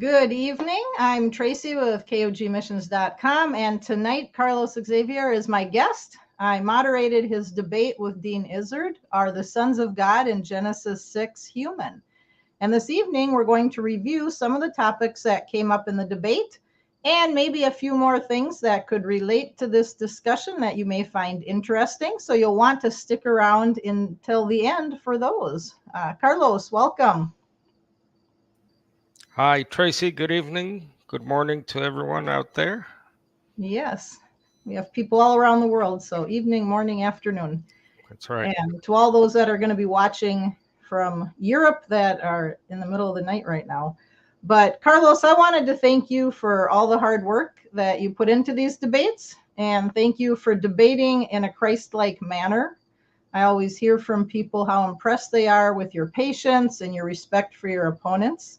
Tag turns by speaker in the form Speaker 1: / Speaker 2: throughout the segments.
Speaker 1: Good evening. I'm Tracy with KOGmissions.com, and tonight Carlos Xavier is my guest. I moderated his debate with Dean Izzard, Are the Sons of God in Genesis 6 Human? And this evening we're going to review some of the topics that came up in the debate and maybe a few more things that could relate to this discussion that you may find interesting. So you'll want to stick around until the end for those. Carlos, welcome.
Speaker 2: Hi, Tracy. Good evening. Good morning to everyone out there.
Speaker 1: Yes, we have people all around the world, so evening, morning, afternoon.
Speaker 2: That's right.
Speaker 1: And to all those that are going to be watching from Europe that are in the middle of the night right now. But Carlos, I wanted to thank you for all the hard work that you put into these debates, and thank you for debating in a Christ-like manner. I always hear from people how impressed they are with your patience and your respect for your opponents,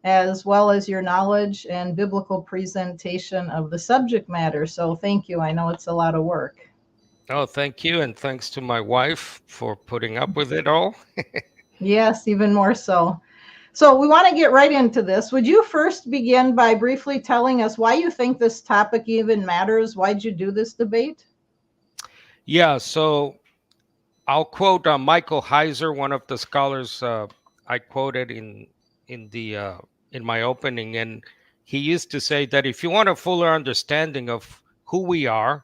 Speaker 1: as well as your knowledge and biblical presentation of the subject matter. So thank you. I know it's a lot of work.
Speaker 2: Oh, thank you. And thanks to my wife for putting up with it all.
Speaker 1: Yes, even more so. So we want to get right into this. Would you first begin by briefly telling us why you think this topic even matters? Why'd you do this debate?
Speaker 2: Yeah, so I'll quote Michael Heiser, one of the scholars I quoted in my opening, and he used to say that if you want a fuller understanding of who we are,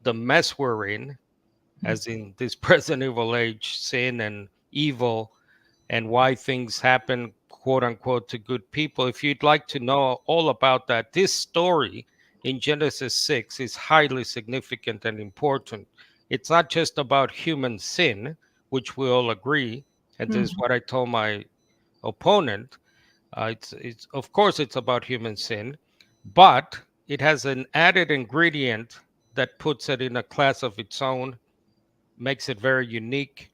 Speaker 2: the mess we're in, as in this present evil age, sin and evil, and why things happen, quote unquote, to good people. If you'd like to know all about that, this story in Genesis 6 is highly significant and important. It's not just about human sin, which we all agree, and this is what I told my opponent. It's of course it's about human sin, but it has an added ingredient that puts it in a class of its own, makes it very unique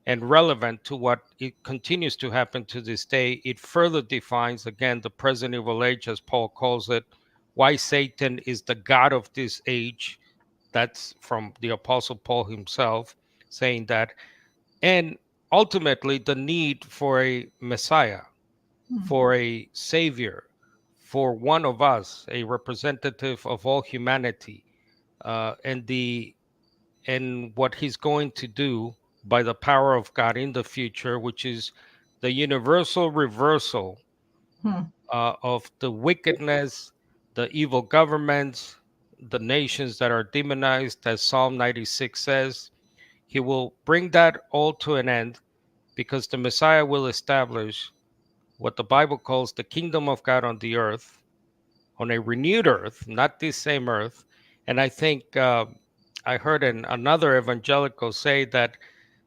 Speaker 2: and relevant to what it continues to happen to this day. It further defines, again, the present evil age, as Paul calls it, why Satan is the God of this age. That's from the Apostle Paul himself saying that. And ultimately, the need for a Messiah, for a Savior, for one of us, a representative of all humanity, and what he's going to do by the power of God in the future, which is the universal reversal of the wickedness, the evil governments, the nations that are demonized, as Psalm 96 says. He will bring that all to an end because the Messiah will establish what the Bible calls the kingdom of God on the earth, on a renewed earth, not this same earth. And I think I heard another evangelical say that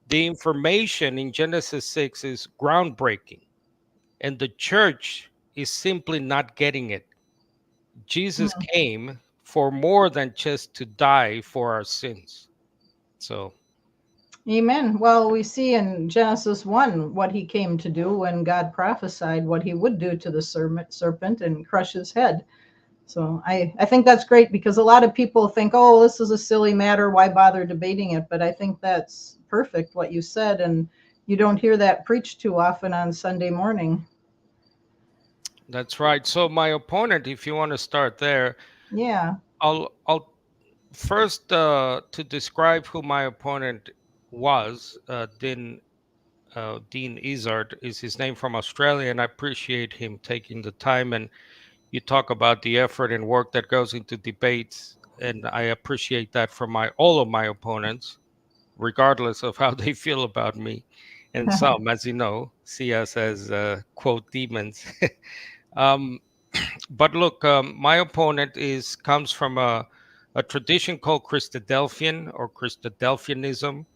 Speaker 2: the information in Genesis 6 is groundbreaking, and the church is simply not getting it. Jesus came for more than just to die for our sins. So,
Speaker 1: Amen. Well, we see in Genesis 1 what he came to do when God prophesied what he would do to the serpent and crush his head. So I think that's great because a lot of people think, oh, this is a silly matter. Why bother debating it? But I think that's perfect what you said. And you don't hear that preached too often on Sunday morning.
Speaker 2: that's right. So my opponent, if you want to start there,
Speaker 1: Yeah.
Speaker 2: I'll first to describe who my opponent was. Dean Izzard is his name, from Australia, and I appreciate him taking the time. And you talk about the effort and work that goes into debates, and I appreciate that from all of my opponents, regardless of how they feel about me. And some, as you know, see us as quote demons. um, but look, my opponent comes from a tradition called Christadelphian or Christadelphianism.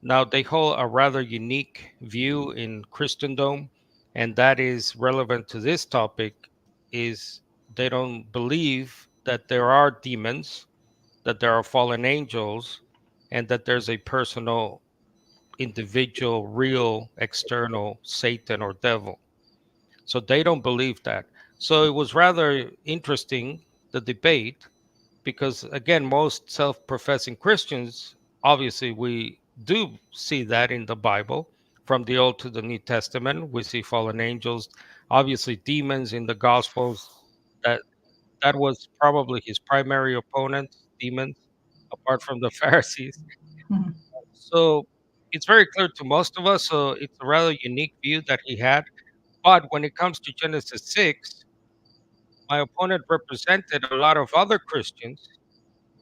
Speaker 2: Now, they hold a rather unique view in Christendom, and that is relevant to this topic, is they don't believe that there are demons, that there are fallen angels, and that there's a personal, individual, real, external Satan or devil. So they don't believe that. So it was rather interesting, the debate, because again, most self-professing Christians, obviously we do see that in the Bible. from the Old to the New Testament. We see fallen angels, obviously demons in the Gospels. That that was probably his primary opponents, demons, apart from the Pharisees.
Speaker 1: Mhm.
Speaker 2: So it's very clear to most of us. So it's a rather unique view that he had. But when it comes to Genesis 6, my opponent represented a lot of other Christians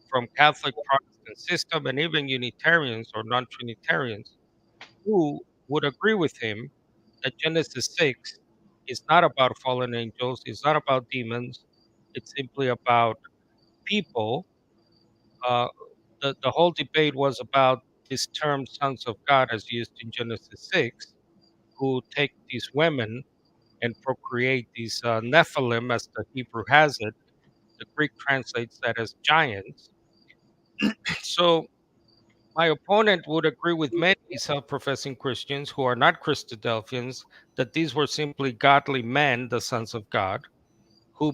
Speaker 2: from Catholic Protestant system and even Unitarians or non-Trinitarians who would agree with him that Genesis 6 is not about fallen angels, it's not about demons, it's simply about people. Uh, the whole debate was about this term sons of God as used in Genesis 6, who take these women and procreate these Nephilim, as the Hebrew has it. The Greek translates that as giants. So my opponent would agree with many self professing Christians who are not Christadelphians that these were simply godly men, the sons of God, who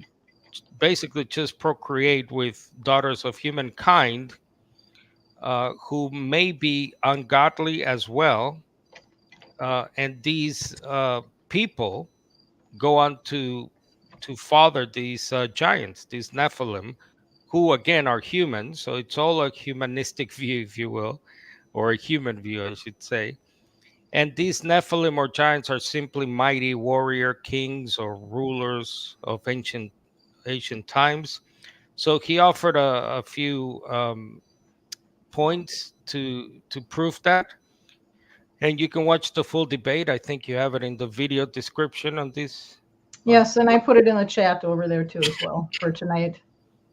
Speaker 2: basically just procreate with daughters of humankind, who may be ungodly as well. And these people go on to father these giants, these Nephilim, who again are humans. So it's all a humanistic view, if you will, or a human view, I should say. And these Nephilim or giants are simply mighty warrior kings or rulers of ancient times. So he offered a few points to prove that. And you can watch the full debate. I think you have it in the video description on this.
Speaker 1: Yes, and I put it in the chat over there too as well for tonight.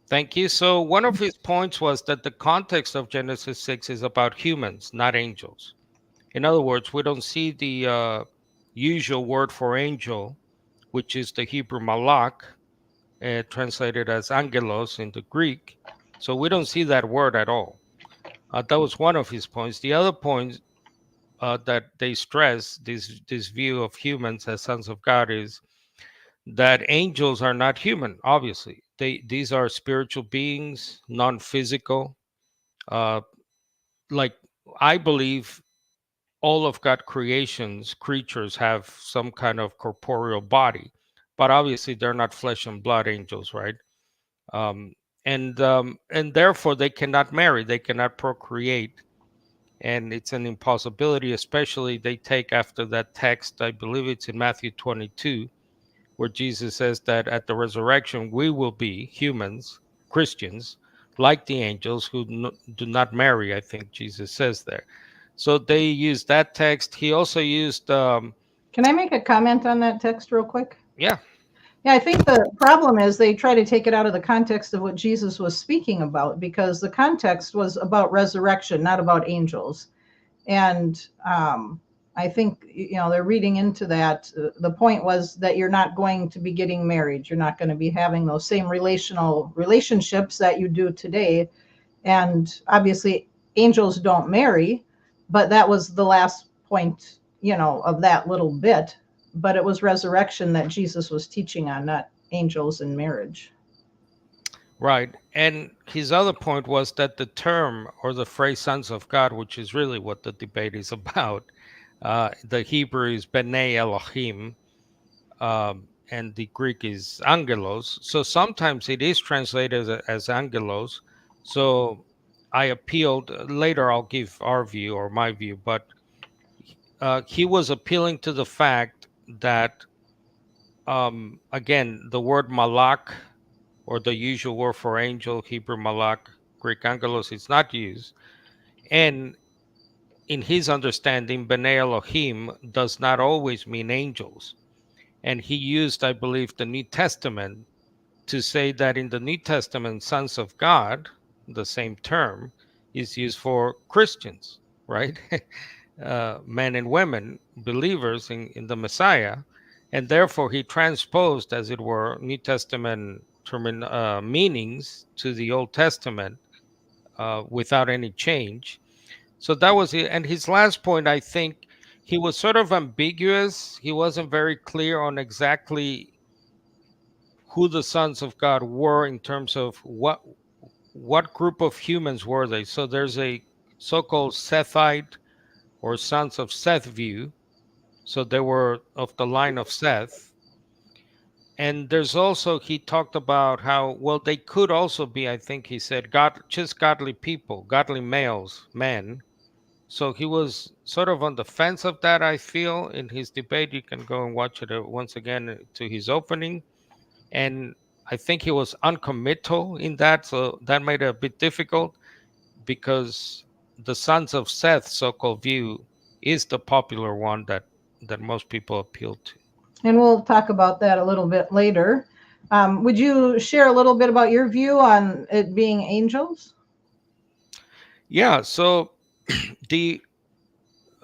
Speaker 2: Thank you. So one of his points was that the context of Genesis 6 is about humans, not angels. In other words, we don't see the usual word for angel, which is the Hebrew malak, translated as angelos in the Greek. So we don't see that word at all. That was one of his points. The other point that they stress this view of humans as sons of God is that angels are not human. Obviously, these are spiritual beings, non-physical. Uh, like I believe all of God creations, creatures have some kind of corporeal body, but obviously they're not flesh and blood angels, right? Um, and therefore they cannot marry, they cannot procreate, and it's an impossibility. Especially they take after that text, I believe it's in Matthew 22, where Jesus says that at the resurrection we will be humans, Christians, like the angels who do not marry. I think Jesus says there. So they used that text. He also used,
Speaker 1: Can I make a comment on that text real quick?
Speaker 2: yeah,
Speaker 1: Yeah, I think the problem is they try to take it out of the context of what Jesus was speaking about, because the context was about resurrection, not about angels. And I think they're reading into that. The point was that you're not going to be getting married. You're not going to be having those same relationships that you do today. And obviously, angels don't marry, but that was the last point, of that little bit. But it was resurrection that Jesus was teaching on, not angels and marriage.
Speaker 2: right. And his other point was that the term or the phrase sons of God, which is really what the debate is about, the Hebrew is B'nai Elohim, and the Greek is angelos. So sometimes it is translated as angelos. So I appealed. Later, I'll give our view or my view, but he was appealing to the fact that, again, the word malak, or the usual word for angel, Hebrew malak, Greek angelos, is not used. And in his understanding, B'nai Elohim does not always mean angels. And he used, I believe, the New Testament to say that in the New Testament, sons of God, the same term, is used for Christians, right? Men and women, believers in the Messiah. And therefore, he transposed, as it were, New Testament meanings to the Old Testament without any change. So that was it. And his last point, I think, he was sort of ambiguous. He wasn't very clear on exactly who the sons of God were in terms of what group of humans were they. So there's a so-called Sethite or sons of Seth view, So they were of the line of Seth. And there's also, he talked about how, well, they could also be, I think he said, God, just godly people, godly males, men. So he was sort of on the fence of that, I feel, in his debate. You can go and watch it once again to his opening. And I think he was uncommittal in that. So that made it a bit difficult because the sons of Seth so-called view is the popular one that most people appeal to.
Speaker 1: And we'll talk about that a little bit later. Would you share a little bit about your view on it being angels?
Speaker 2: Yeah, so the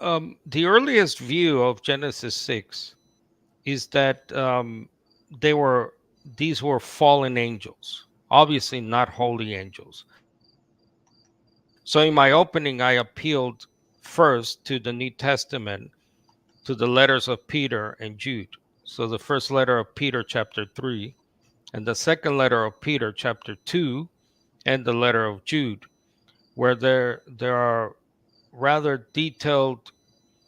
Speaker 2: the earliest view of Genesis 6 is that they were these were fallen angels, obviously not holy angels. So in my opening, I appealed first to the New Testament, to the letters of Peter and Jude. So the first letter of Peter, chapter 3, and the second letter of Peter, chapter 2, and the letter of Jude, where there are rather detailed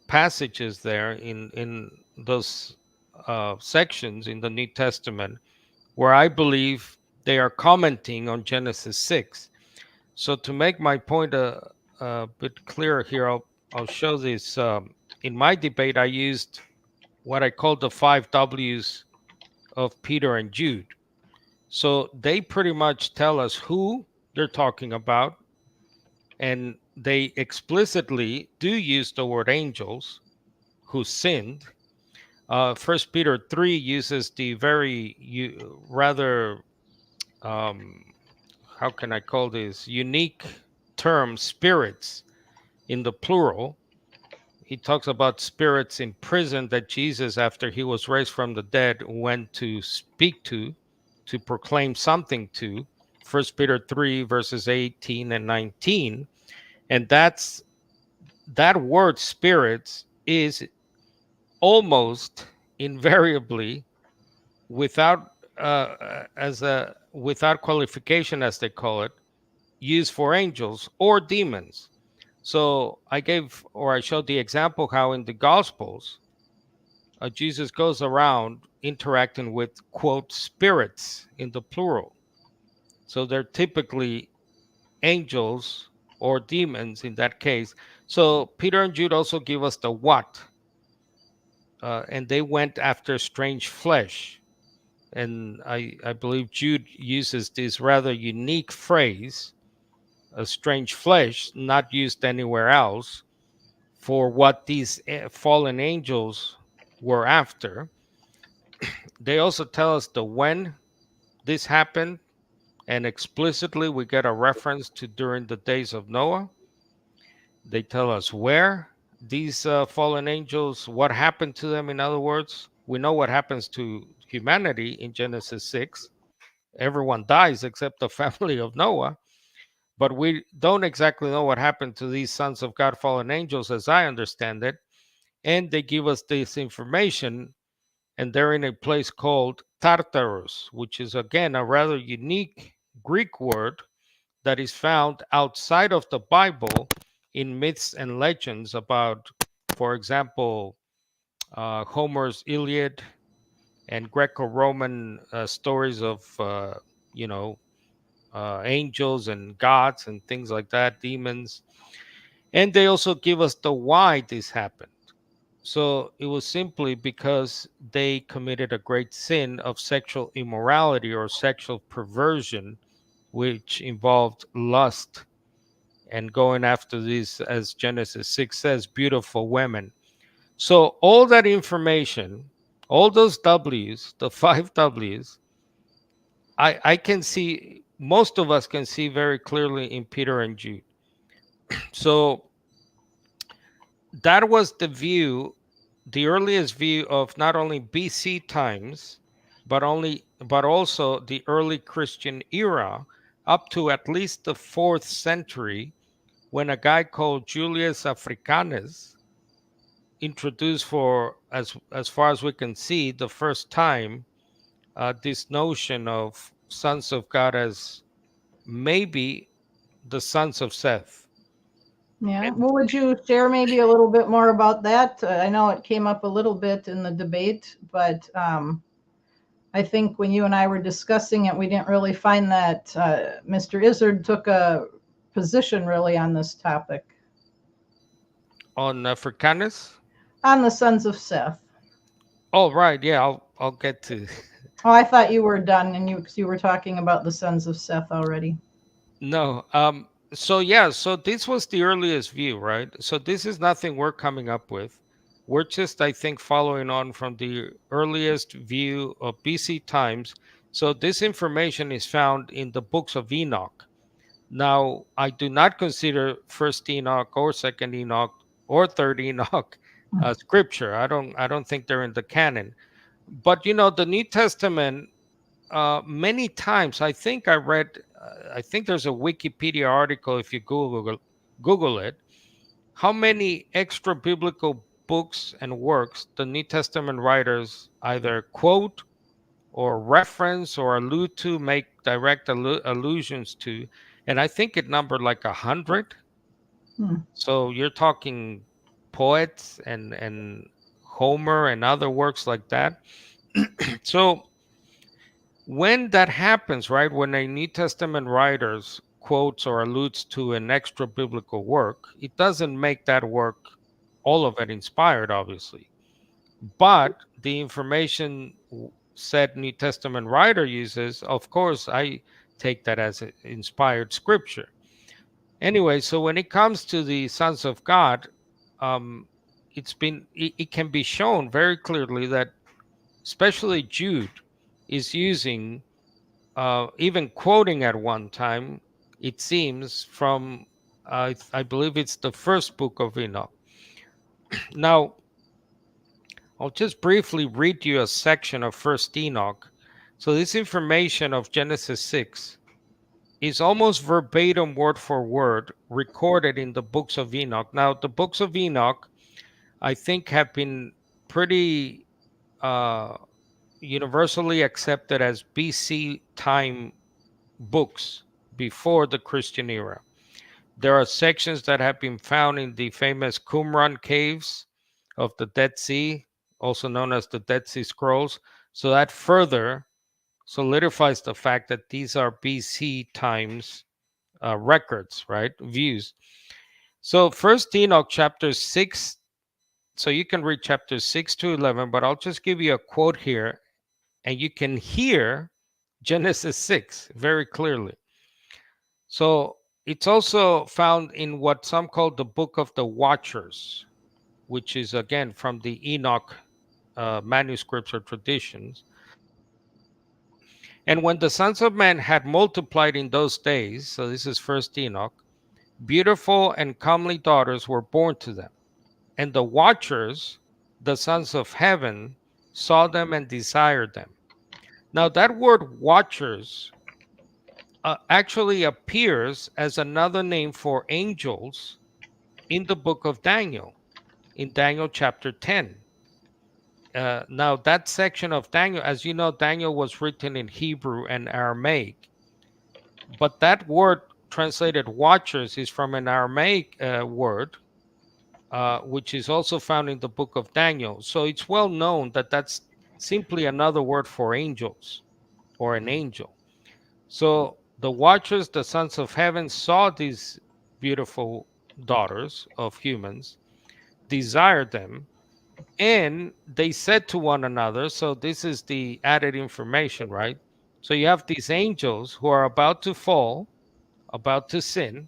Speaker 2: passages there in those sections in the New Testament where I believe they are commenting on Genesis 6. So to make my point a bit clearer here, I'll show this. In my debate, I used what I call the five W's of Peter and Jude. So they pretty much tell us who they're talking about, and they explicitly do use the word angels who sinned. First Peter 3 uses the very rather um, how can I call this unique term spirits in the plural. He talks about spirits in prison that Jesus, after he was raised from the dead, went to speak to proclaim something to. First Peter 3 verses 18 and 19. And that word spirits is almost invariably without as a without qualification, as they call it, used for angels or demons. So I showed the example how in the Gospels, Jesus goes around interacting with, quote, spirits in the plural. So they're typically angels or demons in that case. So Peter and Jude also give us the what, and they went after strange flesh. And I believe Jude uses this rather unique phrase, a strange flesh, not used anywhere else, for what these fallen angels were after. They also tell us the when this happened, and explicitly we get a reference to during the days of Noah. They tell us where these fallen angels, what happened to them. In other words, we know what happens to humanity in Genesis 6. Everyone dies except the family of Noah. But we don't exactly know what happened to these sons of God, fallen angels, as I understand it. And they give us this information, and they're in a place called Tartarus, which is again a rather unique Greek word that is found outside of the Bible in myths and legends about, for example, Homer's Iliad and Greco-Roman stories of, you know, angels and gods and things like that, demons. And they also give us the why this happened. So it was simply because they committed a great sin of sexual immorality or sexual perversion, which involved lust and going after these, as Genesis 6 says, beautiful women. So all that information, all those W's, the five W's, I can see, most of us can see very clearly in Peter and Jude. So that was the view, the earliest view of not only BC times, but also the early Christian era up to at least the 4th century, when a guy called Julius Africanus introduced, for as far as we can see, the first time, this notion of sons of God as maybe the sons of Seth.
Speaker 1: Yeah.
Speaker 2: And
Speaker 1: Well, would you share maybe a little bit more about that? I know it came up a little bit in the debate, but I think when you and I were discussing it, we didn't really find that Mr. Izzard took a position really on this topic
Speaker 2: on Africanus.
Speaker 1: on the sons of Seth.
Speaker 2: Oh, right. Yeah, I'll get to.
Speaker 1: Oh, I thought you were done and you were talking about the sons of Seth already.
Speaker 2: No. So yeah, so this was the earliest view, right? So this is nothing we're coming up with. We're just, I think, following on from the earliest view of BC times. So this information is found in the books of Enoch. Now, I do not consider First Enoch or Second Enoch or Third Enoch scripture. I don't think they're in the canon. But the New Testament, many times, I think I read, I think there's a Wikipedia article, if you Google it, how many extra biblical books and works the New Testament writers either quote or reference or allude to, make direct allusions to, and I think it numbered like 100.
Speaker 1: Hmm.
Speaker 2: So you're talking poets and Homer and other works like that. So when that happens, right, when a New Testament writers quotes or alludes to an extra biblical work, it doesn't make that work, all of it, inspired, obviously. But the information said New Testament writer uses, of course, I take that as inspired scripture. Anyway, so when it comes to the sons of God, um, it can be shown very clearly that especially Jude is using, even quoting at one time, it seems, from, I believe it's the first book of Enoch. Now, I'll just briefly read you a section of First Enoch. So this information of Genesis 6 is almost verbatim, word for word, recorded in the books of Enoch. Now, the books of Enoch, I think, have been pretty uh, universally accepted as BC time books before the Christian era. There are sections that have been found in the famous Qumran caves of the Dead Sea, also known as the Dead Sea Scrolls. So that further solidifies the fact that these are BC times records, right? Views. So First Enoch chapter 6. So you can read chapters 6 to 11, but I'll just give you a quote here, and you can hear Genesis 6 very clearly. So it's also found in what some call the Book of the Watchers, which is again from the Enoch manuscripts or traditions. And when the sons of men had multiplied in those days, so this is First Enoch, beautiful and comely daughters were born to them. And the watchers, the sons of heaven, saw them and desired them. Now, that word watchers actually appears as another name for angels in the book of Daniel, in Daniel chapter 10. Now, that section of Daniel, as you know, Daniel was written in Hebrew and Aramaic, but that word translated watchers is from an Aramaic word, which is also found in the book of Daniel. So it's well known that that's simply another word for angels or an angel. So the watchers, the sons of heaven, saw these beautiful daughters of humans, desired them, and they said to one another, so this is the added information, right? So you have these angels who are about to fall, about to sin,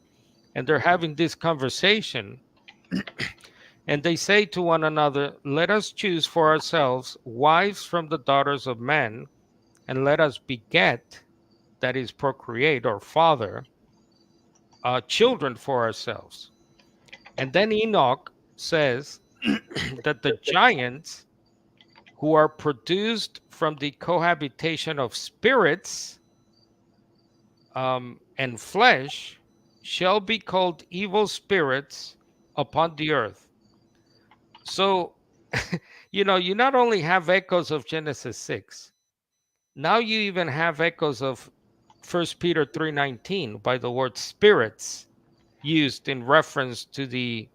Speaker 2: and they're having this conversation, and they say to one another, let us choose for ourselves wives from the daughters of men, and let us beget, that is, procreate or father, children for ourselves. And then Enoch says that the giants who are produced from the cohabitation of spirits and flesh shall be called evil spirits upon the earth. So, you not only have echoes of Genesis 6, now you even have echoes of 1 Peter 3:19 by the word spirits used in reference to the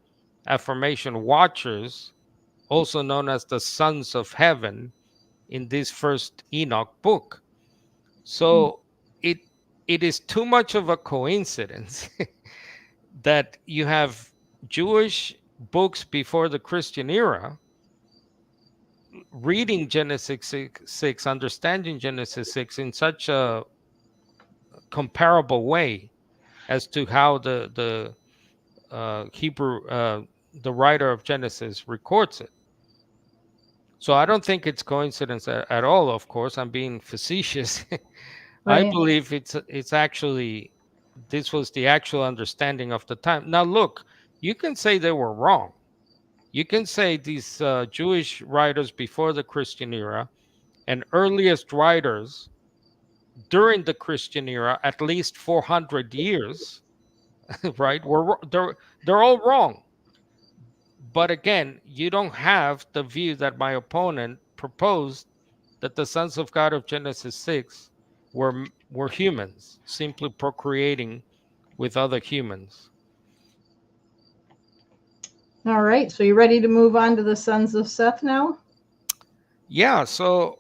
Speaker 2: affirmation watchers, also known as the sons of heaven, in this first Enoch book. So it it is too much of a coincidence that you have Jewish books before the Christian era reading Genesis 6, understanding Genesis 6 in such a comparable way as to how the Hebrew the writer of Genesis records it. So I don't think it's coincidence at all. Of course, I'm being facetious. I
Speaker 1: Right.
Speaker 2: believe it's actually this was the actual understanding of the time. Now, look, you can say they were wrong. You can say these Jewish writers before the Christian era and earliest writers during the Christian era, at least 400 years, right? They're all wrong. But again, you don't have the view that my opponent proposed that the sons of God of Genesis 6 were humans, simply procreating with other humans.
Speaker 1: All right. So you ready to move on to the sons of Seth now?
Speaker 2: Yeah, so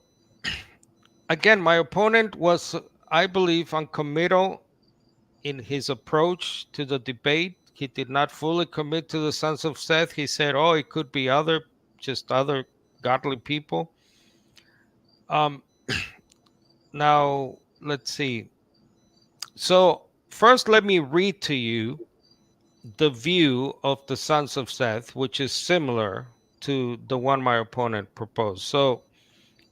Speaker 2: again, my opponent was, I believe, uncommittal in his approach to the debate. He did not fully commit to the sons of Seth. He said, "Oh, it could be just other godly people." Um, now let's see. So first, let me read to you the view of the sons of Seth, which is similar to the one my opponent proposed. So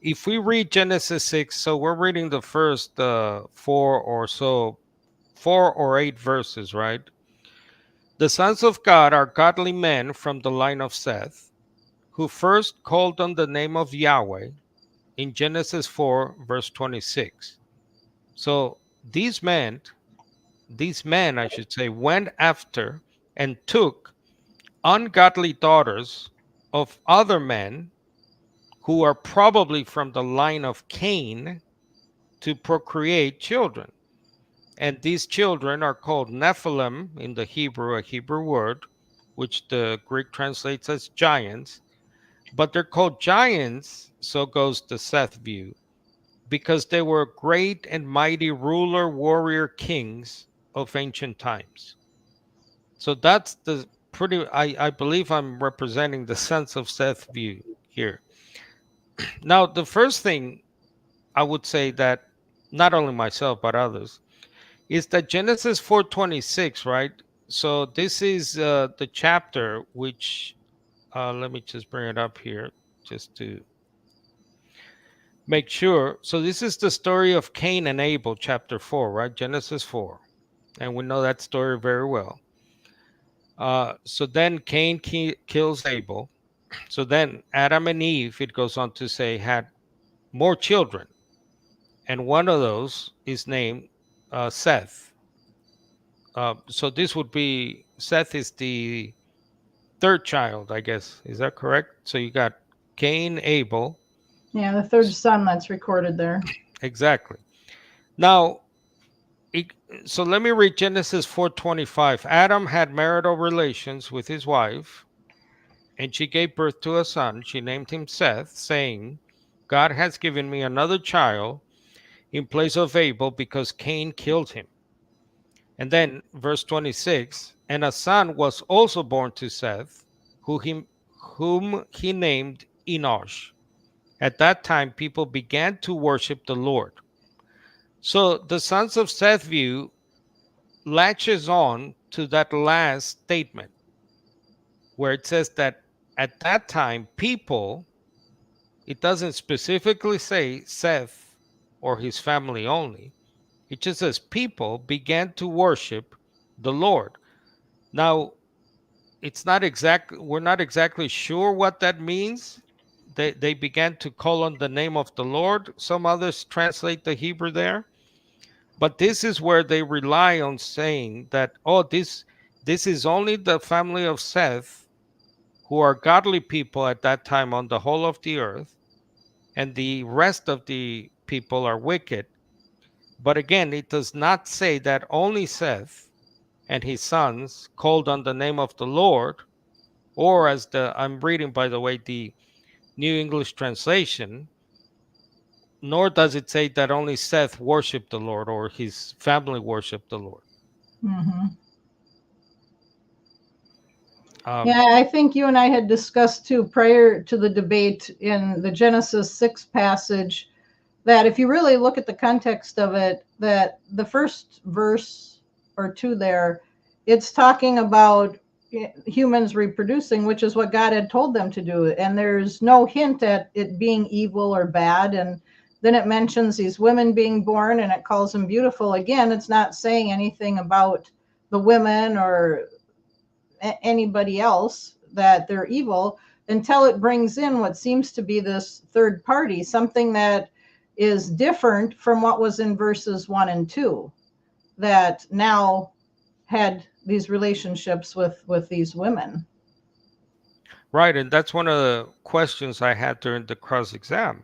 Speaker 2: if we read Genesis 6, so we're reading the first four or eight verses, right? The sons of God are godly men from the line of Seth, who first called on the name of Yahweh in Genesis 4, verse 26. So these men, I should say, went after and took ungodly daughters of other men who are probably from the line of Cain to procreate children. And these children are called Nephilim in the Hebrew, a Hebrew word, which the Greek translates as giants. But they're called giants, so goes the Seth view, because they were great and mighty ruler, warrior kings of ancient times. So that's the I believe I'm representing the sense of Seth view here. Now, the first thing I would say that not only myself but others is that Genesis 4:26, right? So this is the chapter which let me just bring it up here just to make sure. So this is the story of Cain and Abel, chapter 4, right? Genesis 4. And we know that story very well. So then Cain kills Abel. So then Adam and Eve, it goes on to say, had more children. And one of those is named Seth. So this would be Seth is the third child, I guess. Is that correct? So you got Cain, Abel.
Speaker 1: Yeah, the third son that's recorded there.
Speaker 2: Exactly. Now, it, so let me read Genesis 4:25. Adam had marital relations with his wife, and she gave birth to a son. She named him Seth, saying, God has given me another child in place of Abel because Cain killed him. And then verse 26, and a son was also born to Seth, whom he named Enosh. At that time, people began to worship the Lord. So the sons of Seth view latches on to that last statement where it says that at that time, people, it doesn't specifically say Seth or his family only. It just says people began to worship the Lord. Now, we're not exactly sure what that means. They began to call on the name of the Lord. Some others translate the Hebrew there. But this is where they rely on saying that, oh, this is only the family of Seth who are godly people at that time on the whole of the earth, and the rest of the people are wicked. But again, it does not say that only Seth and his sons called on the name of the Lord, or as the I'm reading, by the way, the New English translation, nor does it say that only Seth worshiped the Lord or his family worshiped the Lord.
Speaker 1: Hmm.
Speaker 2: Um,
Speaker 1: Yeah, I think you and I had discussed too prior to the debate in the Genesis 6 passage that if you really look at the context of it, that the first verse or two there, it's talking about humans reproducing, which is what God had told them to do. And there's no hint at it being evil or bad. And then it mentions these women being born and it calls them beautiful. Again, it's not saying anything about the women or anybody else that they're evil until it brings in what seems to be this third party, something that is different from what was in verses 1 and 2, that now had these relationships with these women.
Speaker 2: right, and that's one of the questions I had during the cross exam,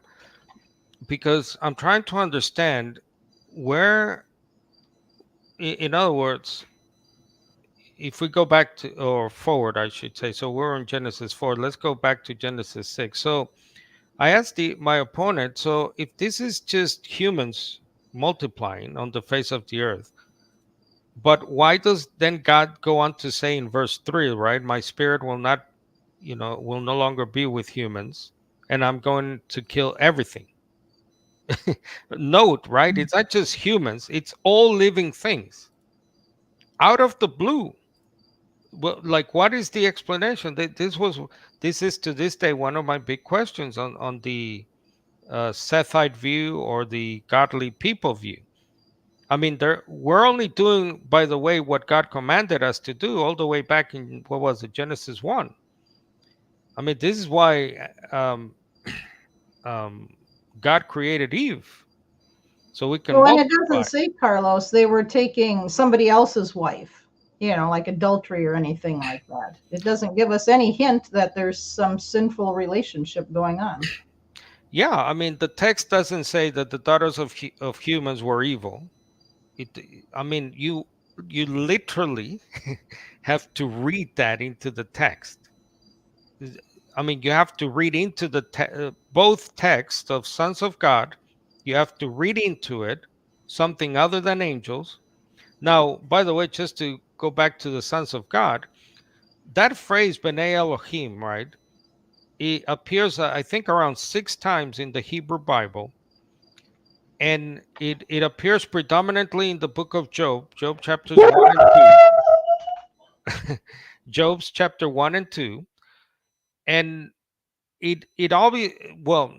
Speaker 2: because I'm trying to understand where, in other words, if we go back to, or forward, I should say, so we're in Genesis 4, let's go back to Genesis 6. So I asked my opponent, so if this is just humans multiplying on the face of the earth, but why does then God go on to say in verse 3, right? My spirit will not, will no longer be with humans, and I'm going to kill everything. Note, right? It's not just humans, it's all living things. Out of the blue. Well, like, what is the explanation? This is to this day one of my big questions on the Sethite view or the godly people view. I mean, we're only doing, by the way, what God commanded us to do all the way back in, what was it, Genesis 1. I mean, this is why um, God created Eve, so we can
Speaker 1: Well, and it doesn't
Speaker 2: multiply.
Speaker 1: say, Carlos, they were taking somebody else's wife, like adultery or anything like that. It doesn't give us any hint that there's some sinful relationship going on.
Speaker 2: Yeah, I mean, the text doesn't say that the daughters of humans were evil. It, I mean, you literally have to read that into the text. I mean, you have to read into both texts of sons of God. You have to read into it something other than angels. Now, by the way, just to go back to the sons of God, that phrase "B'nai Elohim," right? It appears, I think, around 6 times in the Hebrew Bible, and it appears predominantly in the book of Job, Job chapters 1 and 2, Job's chapter 1 and 2, and it well,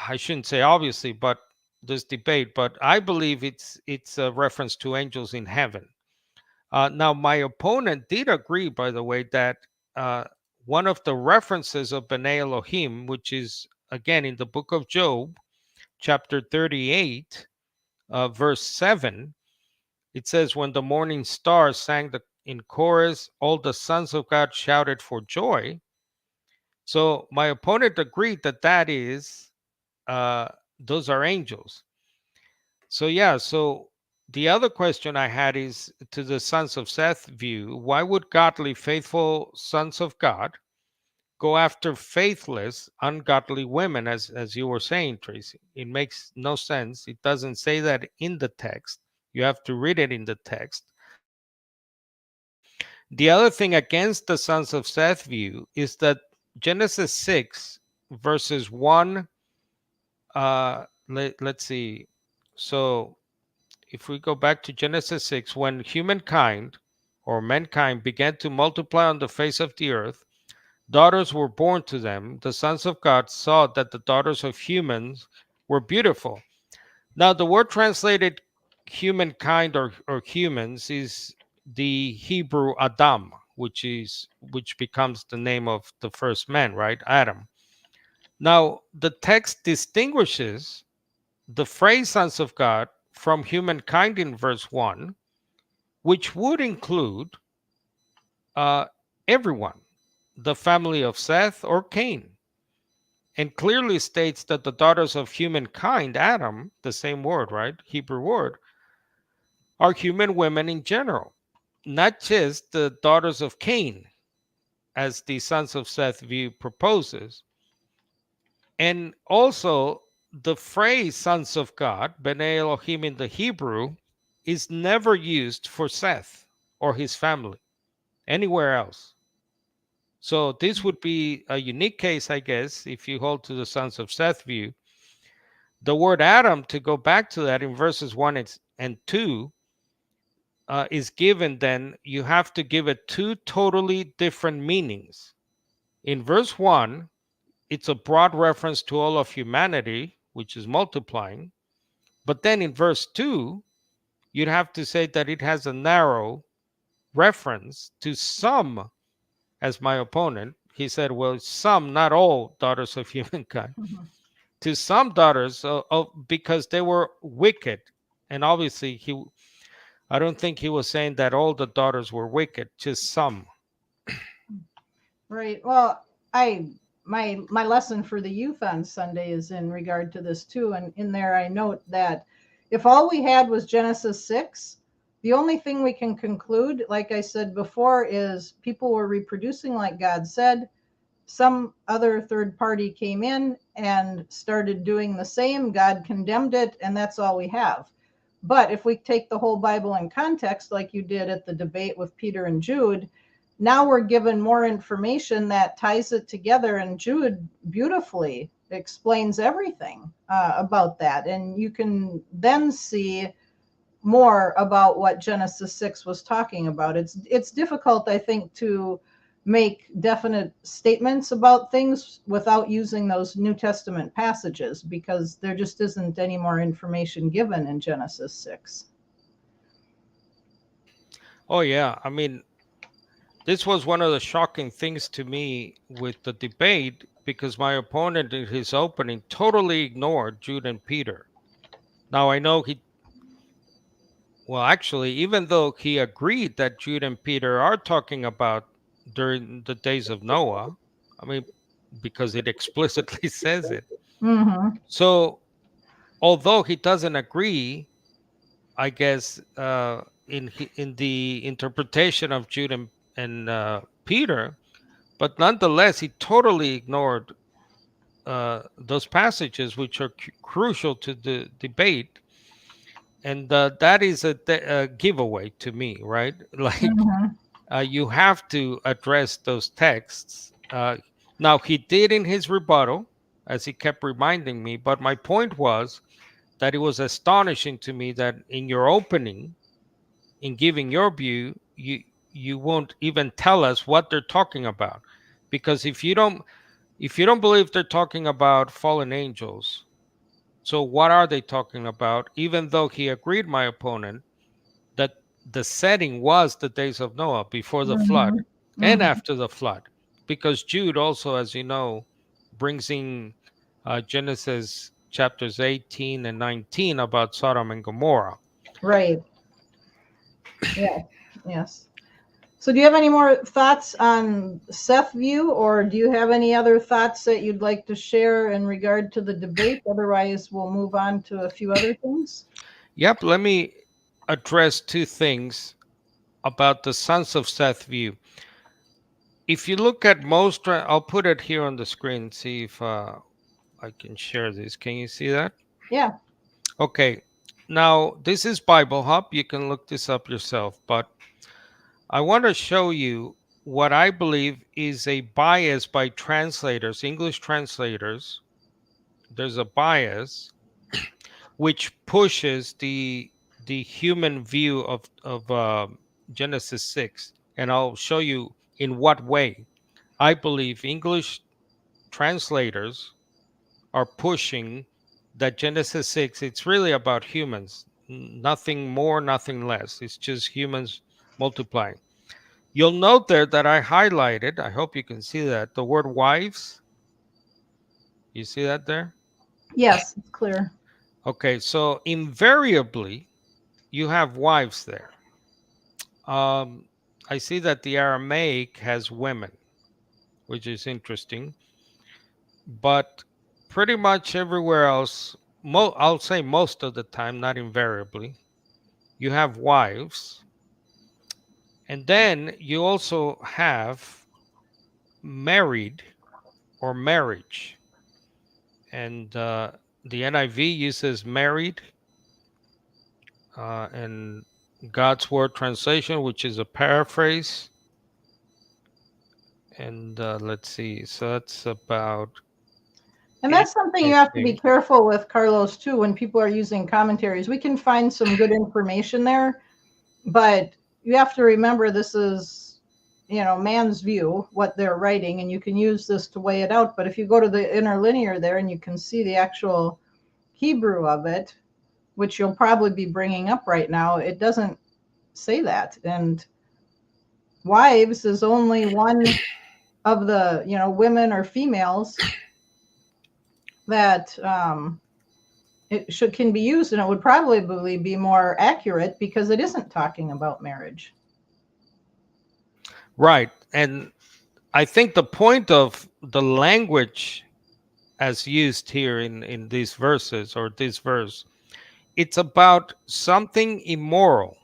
Speaker 2: I shouldn't say obviously, but there's debate, but I believe it's a reference to angels in heaven. Now, my opponent did agree, by the way, that uh, one of the references of B'nai Elohim, which is again in the book of Job, chapter 38, verse 7, it says, "When the morning stars sang in chorus, all the sons of God shouted for joy." So my opponent agreed that uh, those are angels. So yeah, so the other question I had is to the sons of Seth view: why would godly, faithful sons of God go after faithless, ungodly women, as you were saying, Tracy? It makes no sense. It doesn't say that in the text. You have to read it in the text. The other thing against the sons of Seth view is that Genesis 6, verses 1, let's see. So if we go back to Genesis 6, when humankind or mankind began to multiply on the face of the earth, daughters were born to them. The sons of God saw that the daughters of humans were beautiful. Now, the word translated humankind or humans is the Hebrew Adam, which becomes the name of the first man, right? Adam. Now, the text distinguishes the phrase sons of God from humankind in verse 1, which would include uh, everyone, the family of Seth or Cain, and clearly states that the daughters of humankind, Adam, the same word, right? Hebrew word, are human women in general. not just the daughters of Cain, as the sons of Seth view proposes, and also the phrase sons of God, B'nai Elohim in the Hebrew, is never used for Seth or his family anywhere else. So this would be a unique case, I guess, if you hold to the sons of Seth view. The word Adam, to go back to that in verses 1 and 2, is given, then you have to give it two totally different meanings. In verse 1, it's a broad reference to all of humanity, which is multiplying. But then in verse 2, you'd have to say that it has a narrow reference to some, as my opponent, he said, well, some, not all daughters of humankind,
Speaker 1: Mhm.
Speaker 2: to some daughters because they were wicked. And obviously, I don't think he was saying that all the daughters were wicked, just some.
Speaker 1: Right. Well, I my lesson for the youth on Sunday is in regard to this too, and in there I note that if all we had was Genesis 6, the only thing we can conclude, like I said before, is people were reproducing like God said. Some other third party came in and started doing the same. God condemned it, and that's all we have. But if we take the whole Bible in context, like you did at the debate with Peter and Jude, now we're given more information that ties it together. And Jude beautifully explains everything about that. And you can then see more about what Genesis 6 was talking about. It's difficult, I think, to make definite statements about things without using those New Testament passages because there just isn't any more information given in Genesis 6.
Speaker 2: Oh, yeah. I mean, this was one of the shocking things to me with the debate because my opponent in his opening totally ignored Jude and Peter. Now, I know well, actually, even though he agreed that Jude and Peter are talking about during the days of Noah, I mean, because it explicitly says it.
Speaker 1: Mm-hmm.
Speaker 2: So, although he doesn't agree, I guess, in the interpretation of Jude and Peter, but nonetheless, he totally ignored those passages which are crucial to the debate, and that is a giveaway to me, right? Like
Speaker 1: Mm-hmm.
Speaker 2: you have to address those texts. Now he did in his rebuttal, as he kept reminding me. But my point was that it was astonishing to me that in your opening, in giving your view, you won't even tell us what they're talking about, because if you don't believe they're talking about fallen angels, so what are they talking about? Even though he agreed, my opponent, that the setting was the days of Noah before the flood
Speaker 1: Mm-hmm.
Speaker 2: and
Speaker 1: Mm-hmm.
Speaker 2: after the flood, because Jude also, as you know, brings in Genesis chapters 18 and 19 about Sodom and Gomorrah.
Speaker 1: Right. Yeah. Yes. So do you have any more thoughts on Seth view, or do you have any other thoughts that you'd like to share in regard to the debate? Otherwise, we'll move on to a few other things.
Speaker 2: Yep, let me address two things about the sons of Seth view. If you look at most, I'll put it here on the screen, see if I can share this. Can you see that?
Speaker 1: Yeah.
Speaker 2: Okay. Now, this is Bible Hub. You can look this up yourself, but I want to show you what I believe is a bias by translators, English translators. There's a bias which pushes the human view of Genesis 6, and I'll show you in what way I believe English translators are pushing that Genesis 6, it's really about humans, nothing more, nothing less. It's just humans multiplying. You'll note there that I highlighted, I hope you can see that, the word wives. You see that there?
Speaker 1: Yes, it's clear.
Speaker 2: Okay, so invariably you have wives there. Um, I see that the Aramaic has women, which is interesting, but pretty much everywhere else, I'll say most of the time, not invariably, you have wives. And then you also have married or marriage. And the NIV uses married, and God's Word translation, which is a paraphrase. And let's see. So that's about
Speaker 1: And
Speaker 2: it,
Speaker 1: that's something
Speaker 2: I
Speaker 1: you have to be
Speaker 2: think.
Speaker 1: careful with, Carlos, too, when people are using commentaries. We can find some good information there, but you have to remember this is, man's view, what they're writing, and you can use this to weigh it out. But if you go to the interlinear there and you can see the actual Hebrew of it, which you'll probably be bringing up right now, it doesn't say that. And wives is only one of the, women or females that can be used, and it would probably be more accurate because it isn't talking about marriage.
Speaker 2: Right. And I think the point of the language as used here in these verses or this verse, it's about something immoral,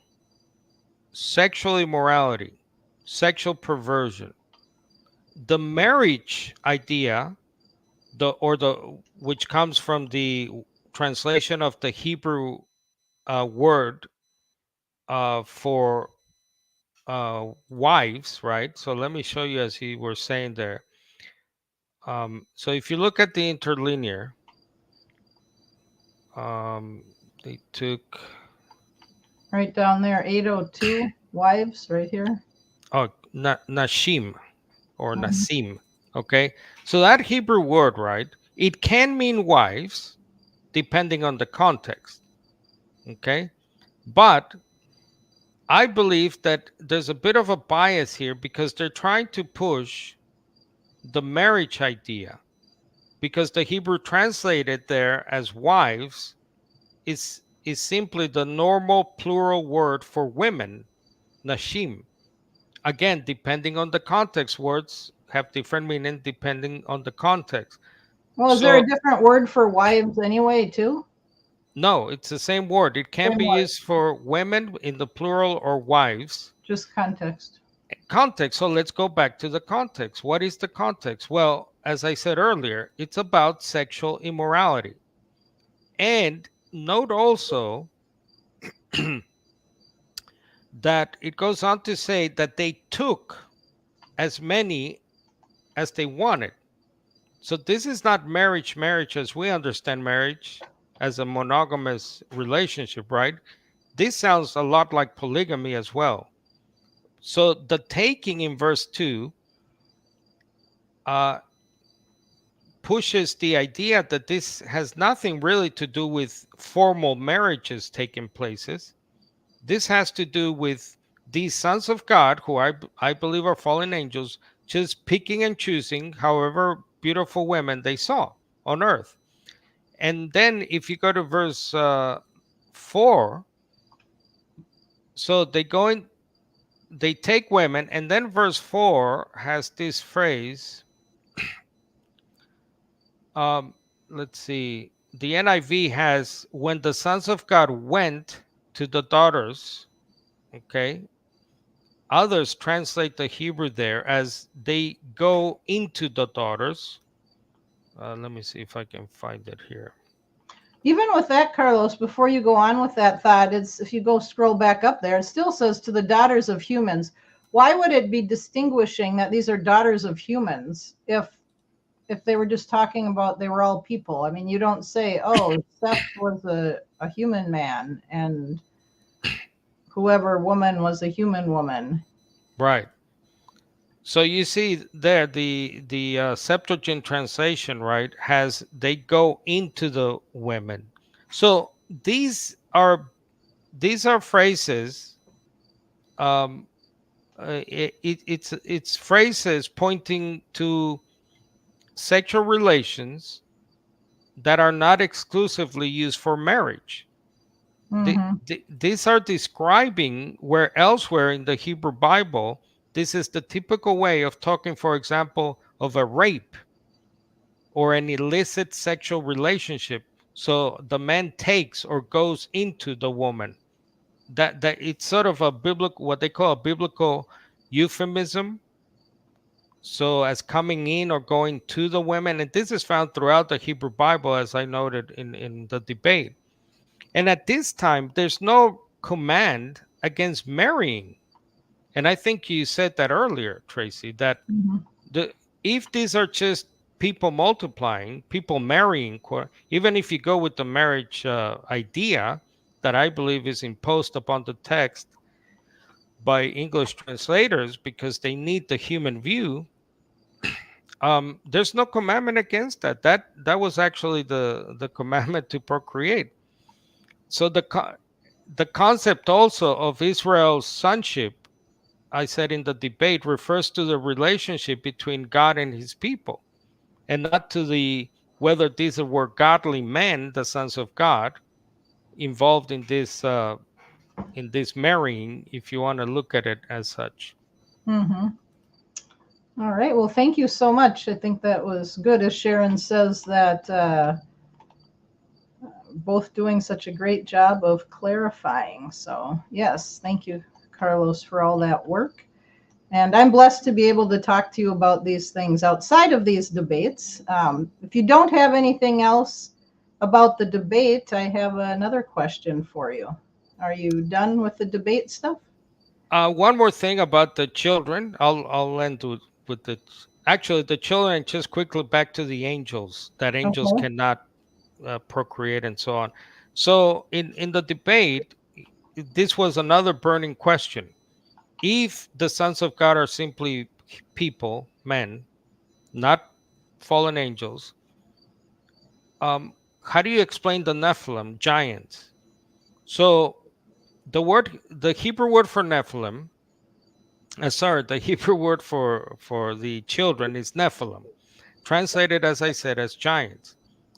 Speaker 2: sexual immorality, sexual perversion. The marriage idea, the which comes from the translation of the Hebrew word for wives, right? So let me show you as you were saying there. So if you look at the interlinear, they took
Speaker 1: Right down there, 802 wives, right here.
Speaker 2: nashim or
Speaker 1: Mhm.
Speaker 2: nasim. Okay, so that Hebrew word, right? It can mean wives depending on the context. Okay, but I believe that there's a bit of a bias here because they're trying to push the marriage idea because the Hebrew translated there as wives is simply the normal plural word for women, nashim. Again, depending on the context, words have different meaning depending on the context.
Speaker 1: Well, is there a
Speaker 2: So
Speaker 1: different word for wives anyway, too?
Speaker 2: no, it's the same word. It can
Speaker 1: Same
Speaker 2: be
Speaker 1: word,
Speaker 2: used for women in the plural or wives.
Speaker 1: just context.
Speaker 2: Context. So let's go back to the context. What is the context? Well, as I said earlier, it's about sexual immorality. And note also that it goes on to say that they took as many as they wanted. So this is not marriage as we understand marriage as a monogamous relationship, right? This sounds a lot like polygamy as well. So the taking in verse 2 uh, pushes the idea that this has nothing really to do with formal marriages taking places. This has to do with these sons of God, who I believe are fallen angels, just picking and choosing however beautiful women they saw on earth. And then if you go to verse 4, so they take women, and then verse 4 has this phrase. Um, let's see. The NIV has when the sons of God went to the daughters. Okay. Others translate the Hebrew there as they go into the daughters. Let me see if I can find it here.
Speaker 1: Even with that, Carlos, before you go on with that thought, it's if you go scroll back up there, it still says to the daughters of humans. Why would it be distinguishing that these are daughters of humans if they were just talking about they were all people? I mean, you don't say, oh, Seth was a human man and whoever woman was a human woman.
Speaker 2: Right. So you see there the Septuagint translation, right, has they go into the women. So these are phrases. Um, it's phrases pointing to sexual relations that are not exclusively used for marriage.
Speaker 1: Mm-hmm.
Speaker 2: These are describing where elsewhere in the Hebrew Bible, this is the typical way of talking, for example, of a rape or an illicit sexual relationship. So the man takes or goes into the woman. that it's sort of a biblical, what they call a biblical euphemism. So as coming in or going to the women, and this is found throughout the Hebrew Bible, as I noted in the debate. And at this time, there's no command against marrying. And I think you said that earlier, Tracy, that
Speaker 1: Mhm.
Speaker 2: the if these are just people multiplying, people marrying, even if you go with the marriage idea that I believe is imposed upon the text by English translators because they need the human view, there's no commandment against that. That was actually the commandment to procreate. So the concept also of Israel's sonship, I said in the debate, refers to the relationship between God and his people, and not to the whether these were godly men, the sons of God, involved in this marrying, if you want to look at it as such.
Speaker 1: Mhm. All right. Well, thank you so much. I think that was good. As Sharon says, that both doing such a great job of clarifying. So, yes, thank you, Carlos, for all that work. And I'm blessed to be able to talk to you about these things outside of these debates. If you don't have anything else about the debate, I have another question for you. Are you done with the debate stuff?
Speaker 2: One more thing about the children. I'll end with the actually the children. Just quickly back to the angels. That angels
Speaker 1: Okay.
Speaker 2: cannot procreate and so on. So in the debate, this was another burning question. If the sons of God are simply people, men, not fallen angels, how do you explain the Nephilim giants? So the Hebrew word for Nephilim, sorry, the Hebrew word for the children is Nephilim, translated as I said as giants.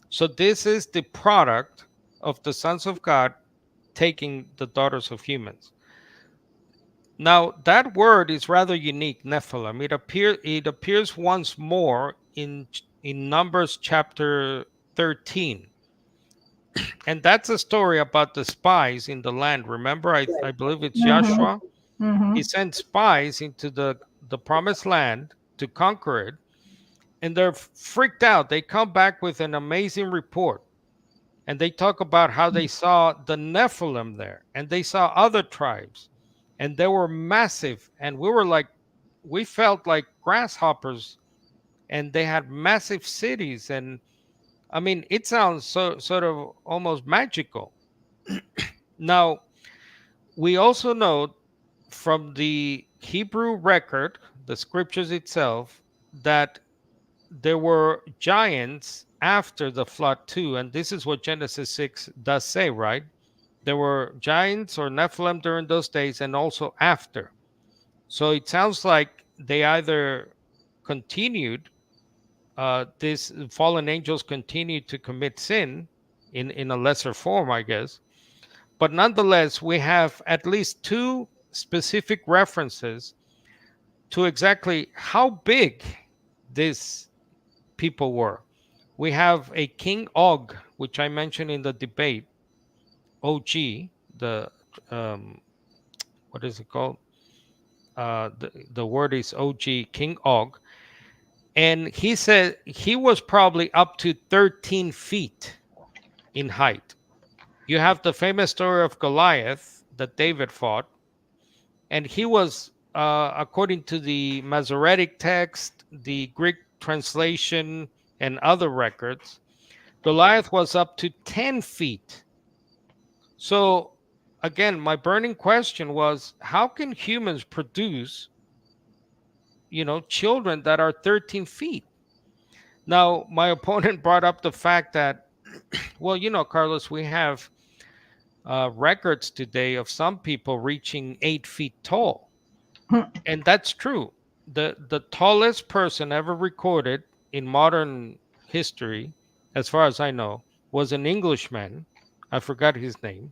Speaker 2: So this is the product of the sons of God taking the daughters of humans. Now that word is rather unique, Nephilim. It appears once more in Numbers chapter 13. And that's a story about the spies in the land. Remember, I believe it's
Speaker 1: Mm-hmm.
Speaker 2: Joshua. He
Speaker 1: Mm-hmm.
Speaker 2: sent spies into the promised land to conquer it, and they're freaked out. They come back with an amazing report, and they talk about how they saw the Nephilim there, and they saw other tribes, and they were massive, and we felt like grasshoppers, and they had massive cities, and I mean, it sounds so sort of almost magical. Now, we also know from the Hebrew record, the scriptures itself, that there were giants after the flood too. And this is what Genesis 6 does say, right? There were giants or Nephilim during those days and also after. So it sounds like they either continued, these fallen angels continued to commit sin in a lesser form, I guess. But nonetheless, we have at least two specific references to exactly how big these people were. We have a King Og, which I mentioned in the debate, OG, the um, what is it called? The word is OG, King Og, and he said he was probably up to 13 feet in height. You have the famous story of Goliath that David fought, and he was, according to the Masoretic text, the Greek translation, and other records, Goliath was up to 10 feet. So, again, my burning question was how can humans produce, children that are 13 feet? Now, my opponent brought up the fact that, well, Carlos, we have records today of some people reaching 8 feet tall. And that's true. The tallest person ever recorded in modern history, as far as I know, was an Englishman. I forgot his name,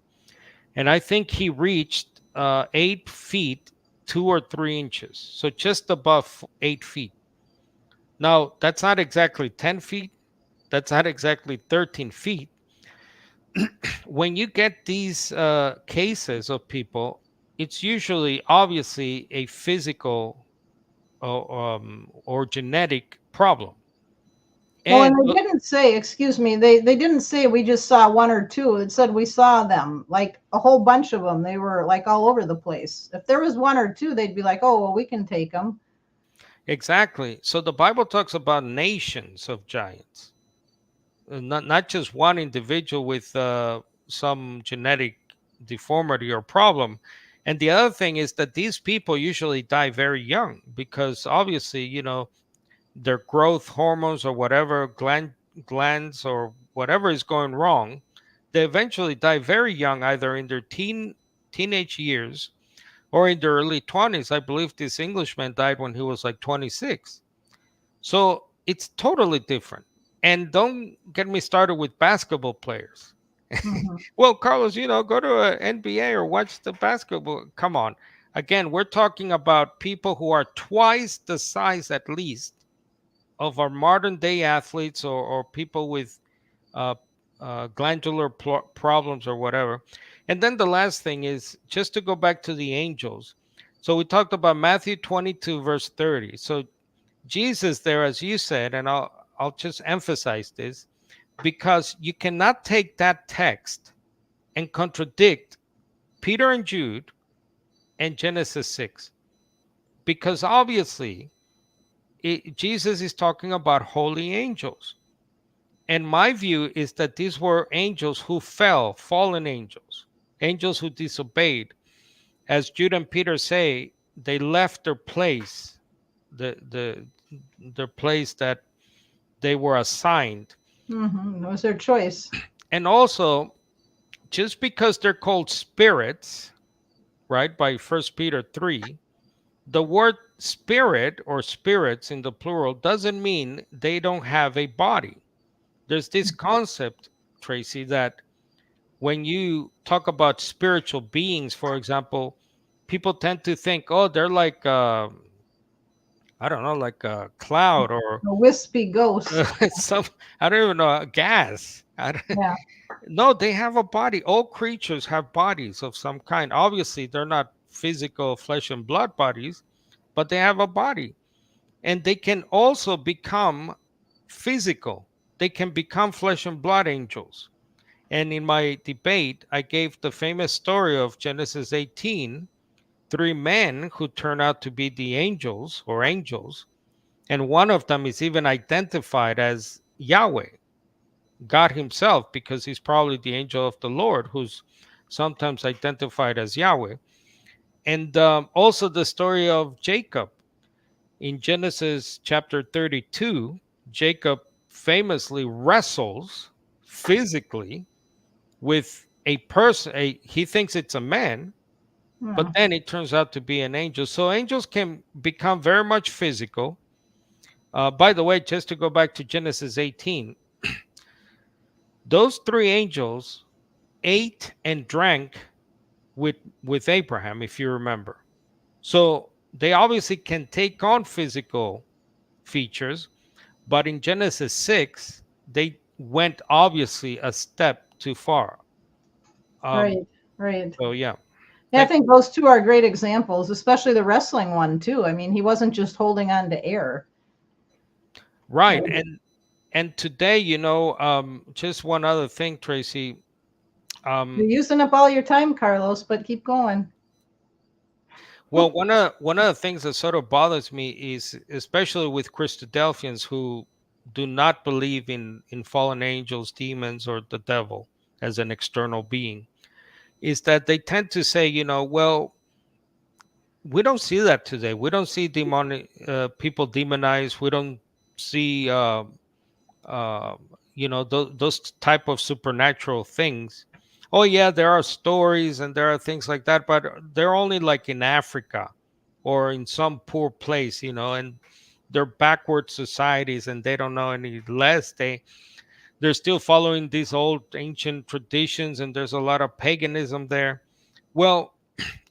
Speaker 2: and I think he reached 8 feet 2 or 3 inches, so just above 8 feet. Now that's not exactly 10 feet. That's not exactly 13 feet, when you get these cases of people, it's usually obviously a physical or genetic problem.
Speaker 1: Well, and
Speaker 2: And
Speaker 1: they didn't say, excuse me, they didn't say we just saw one or two. It said we saw them, like a whole bunch of them. They were like all over the place. If there was one or two, they'd be like, oh, well, we can take them.
Speaker 2: exactly. So the Bible talks about nations of giants, not just one individual with some genetic deformity or problem. And the other thing is that these people usually die very young because obviously, their growth hormones or whatever glands or whatever is going wrong, they eventually die very young, either in their teenage years or in their early 20s. I believe this Englishman died when he was like 26. So it's totally different. And don't get me started with basketball players.
Speaker 1: Mhm.
Speaker 2: Well, Carlos, go to a NBA or watch the basketball. Come on. Again, we're talking about people who are twice the size at least of our modern day athletes, or people with uh, glandular problems or whatever. And then the last thing is just to go back to the angels. So we talked about Matthew 22, verse 30. So Jesus there, as you said, and I'll just emphasize this, because you cannot take that text and contradict Peter and Jude and Genesis 6, because obviously Jesus is talking about holy angels. And my view is that these were angels who fell, fallen angels, angels who disobeyed. As Jude and Peter say, they left their place, their place that they were assigned.
Speaker 1: It was their choice.
Speaker 2: And also, just because they're called spirits, right, by First Peter 3, the word spirit or spirits in the plural doesn't mean they don't have a body. There's this concept, Tracy, that when you talk about spiritual beings, for example, people tend to think, oh, they're like, I don't know, like a cloud or
Speaker 1: A wispy ghost.
Speaker 2: some, I don't even know, a gas.
Speaker 1: Yeah.
Speaker 2: No, they have a body. All creatures have bodies of some kind. Obviously, they're not physical flesh and blood bodies, but they have a body. And they can also become physical. They can become flesh and blood angels. And in my debate, I gave the famous story of Genesis 18, three men who turn out to be the angels or angels. And one of them is even identified as Yahweh, God Himself, because he's probably the angel of the Lord, who's sometimes identified as Yahweh. And also the story of Jacob. In Genesis chapter 32, Jacob famously wrestles physically with a person. He thinks it's a man, but
Speaker 1: Yeah.
Speaker 2: then it turns out to be an angel. So angels can become very much physical. By the way, just to go back to Genesis 18, those three angels ate and drank with with Abraham, if you remember. So they obviously can take on physical features, but in Genesis 6, they went obviously a step too far. Um,
Speaker 1: Right. Right.
Speaker 2: so yeah,
Speaker 1: Yeah, I
Speaker 2: that
Speaker 1: think those two are great examples, especially the wrestling one too. I mean, he wasn't just holding on to air.
Speaker 2: right.
Speaker 1: Right.
Speaker 2: And today, just one other thing, Tracy.
Speaker 1: You're
Speaker 2: Um,
Speaker 1: using up all your time, Carlos, but keep going.
Speaker 2: well, one of the things that sort of bothers me is, especially with Christadelphians who do not believe in fallen angels, demons, or the devil as an external being, is that they tend to say, well, we don't see that today. We don't see demonic people demonized. We don't see uh, those type of supernatural things. Oh yeah, there are stories and there are things like that, but they're only like in Africa or in some poor place, and they're backward societies and they don't know any less. They're still following these old ancient traditions, and there's a lot of paganism there. Well,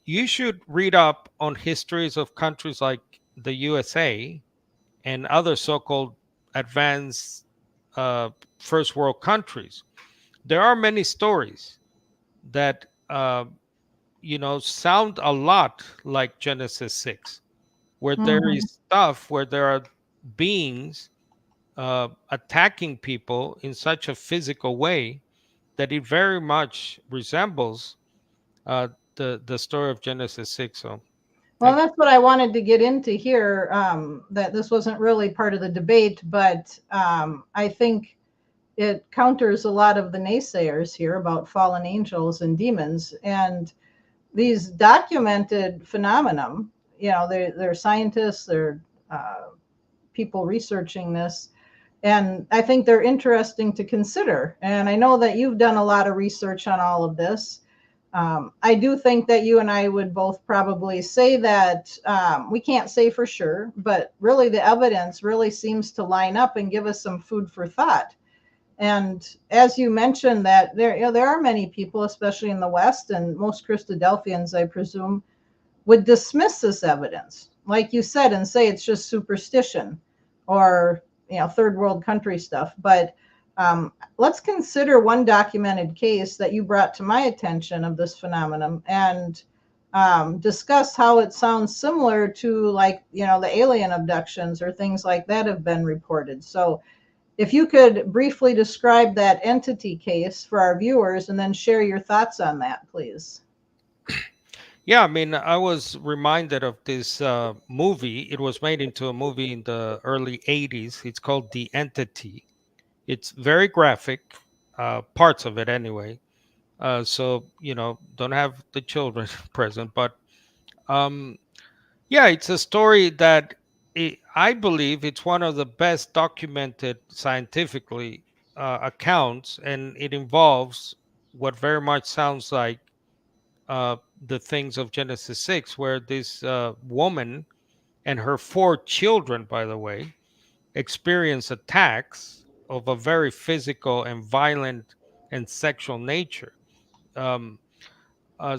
Speaker 2: you should read up on histories of countries like the USA and other so-called advanced uh, first world countries, There are many stories that sound a lot like Genesis 6, where there
Speaker 1: Hmm.
Speaker 2: is stuff where there are beings attacking people in such a physical way that it very much resembles uh, the story of Genesis 6. So
Speaker 1: Well,
Speaker 2: I
Speaker 1: that's what I wanted to get into here. That this wasn't really part of the debate, but I think it counters a lot of the naysayers here about fallen angels and demons and these documented phenomenon. They're scientists, they're people researching this, and I think they're interesting to consider. And I know that you've done a lot of research on all of this. I do think that you and I would both probably say that we can't say for sure, but really the evidence really seems to line up and give us some food for thought. And as you mentioned, that there are many people, especially in the West, and most Christadelphians, I presume, would dismiss this evidence, like you said, and say it's just superstition or third world country stuff. But let's consider one documented case that you brought to my attention of this phenomenon and discuss how it sounds similar to, like, the alien abductions or things like that have been reported. So if you could briefly describe that entity case for our viewers and then share your thoughts on that, please.
Speaker 2: Yeah, I mean, I was reminded of this movie. It was made into a movie in the early 80s. It's called The Entity. It's very graphic, parts of it anyway. So, don't have the children present. But um, yeah, it's a story that I believe it's one of the best documented scientifically accounts, and it involves what very much sounds like the things of Genesis 6, where this woman and her four children, by the way, experience attacks of a very physical and violent and sexual nature. Um,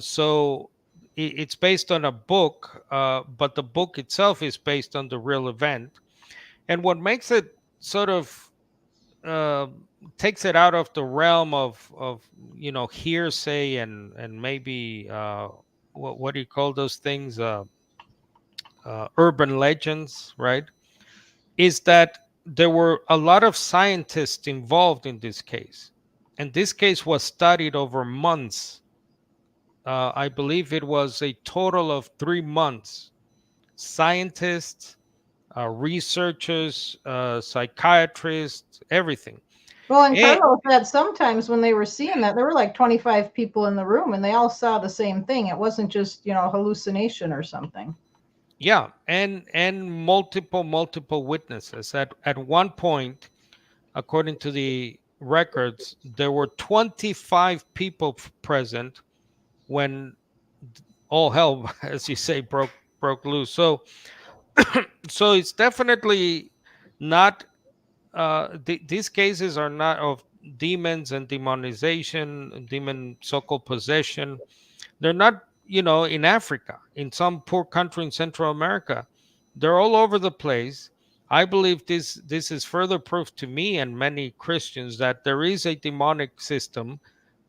Speaker 2: so it's based on a book, but the book itself is based on the real event. And what makes it sort of uh, takes it out of the realm of hearsay and maybe what do you call those things, urban legends, right? Is that there were a lot of scientists involved in this case, and this case was studied over months. I believe it was a total of 3 months. Scientists, researchers, psychiatrists, everything.
Speaker 1: Well, and
Speaker 2: And
Speaker 1: Carlos said sometimes when they were seeing that, there were like 25 people in the room and they all saw the same thing. It wasn't just, hallucination or something.
Speaker 2: yeah, and multiple witnesses. At one point, according to the records, there were 25 people present when all hell, as you say, broke loose. So so it's definitely not these cases are not of demons and demonization, demon so-called possession. They're not, in Africa, in some poor country in Central America. They're all over the place. I believe this is further proof to me and many Christians that there is a demonic system.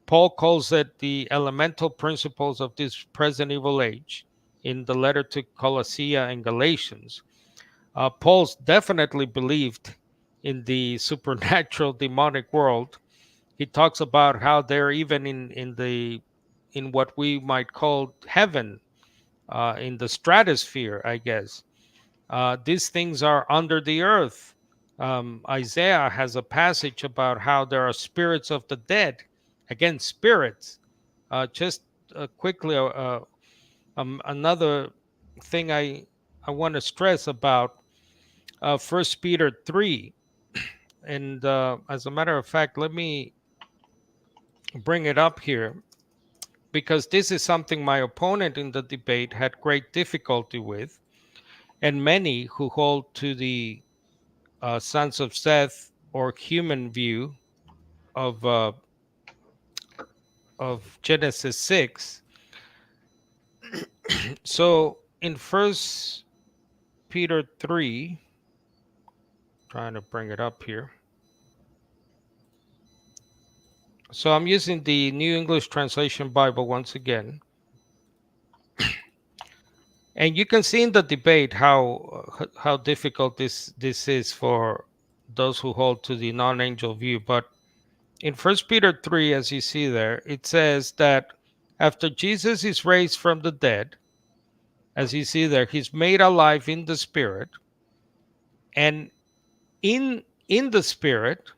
Speaker 2: Paul calls it the elemental principles of this present evil age in the letter to Colossia and Galatians. Paul's definitely believed in the supernatural demonic world. He talks about how they're even in what we might call heaven, in the stratosphere, I guess. These things are under the earth. Isaiah has a passage about how there are spirits of the dead. Again, spirits. Just quickly, another thing I want to stress about First Peter 3. And as a matter of fact, let me bring it up here because this is something my opponent in the debate had great difficulty with, and many who hold to the sons of Seth or human view of uh, of Genesis 6. So in First Peter 3, trying to bring it up here. So I'm using the New English Translation Bible once again. And you can see in the debate how difficult this is for those who hold to the non-angel view. But in First Peter 3, as you see there, it says that after Jesus is raised from the dead, as you see there, he's made alive in the spirit, and in the spirit,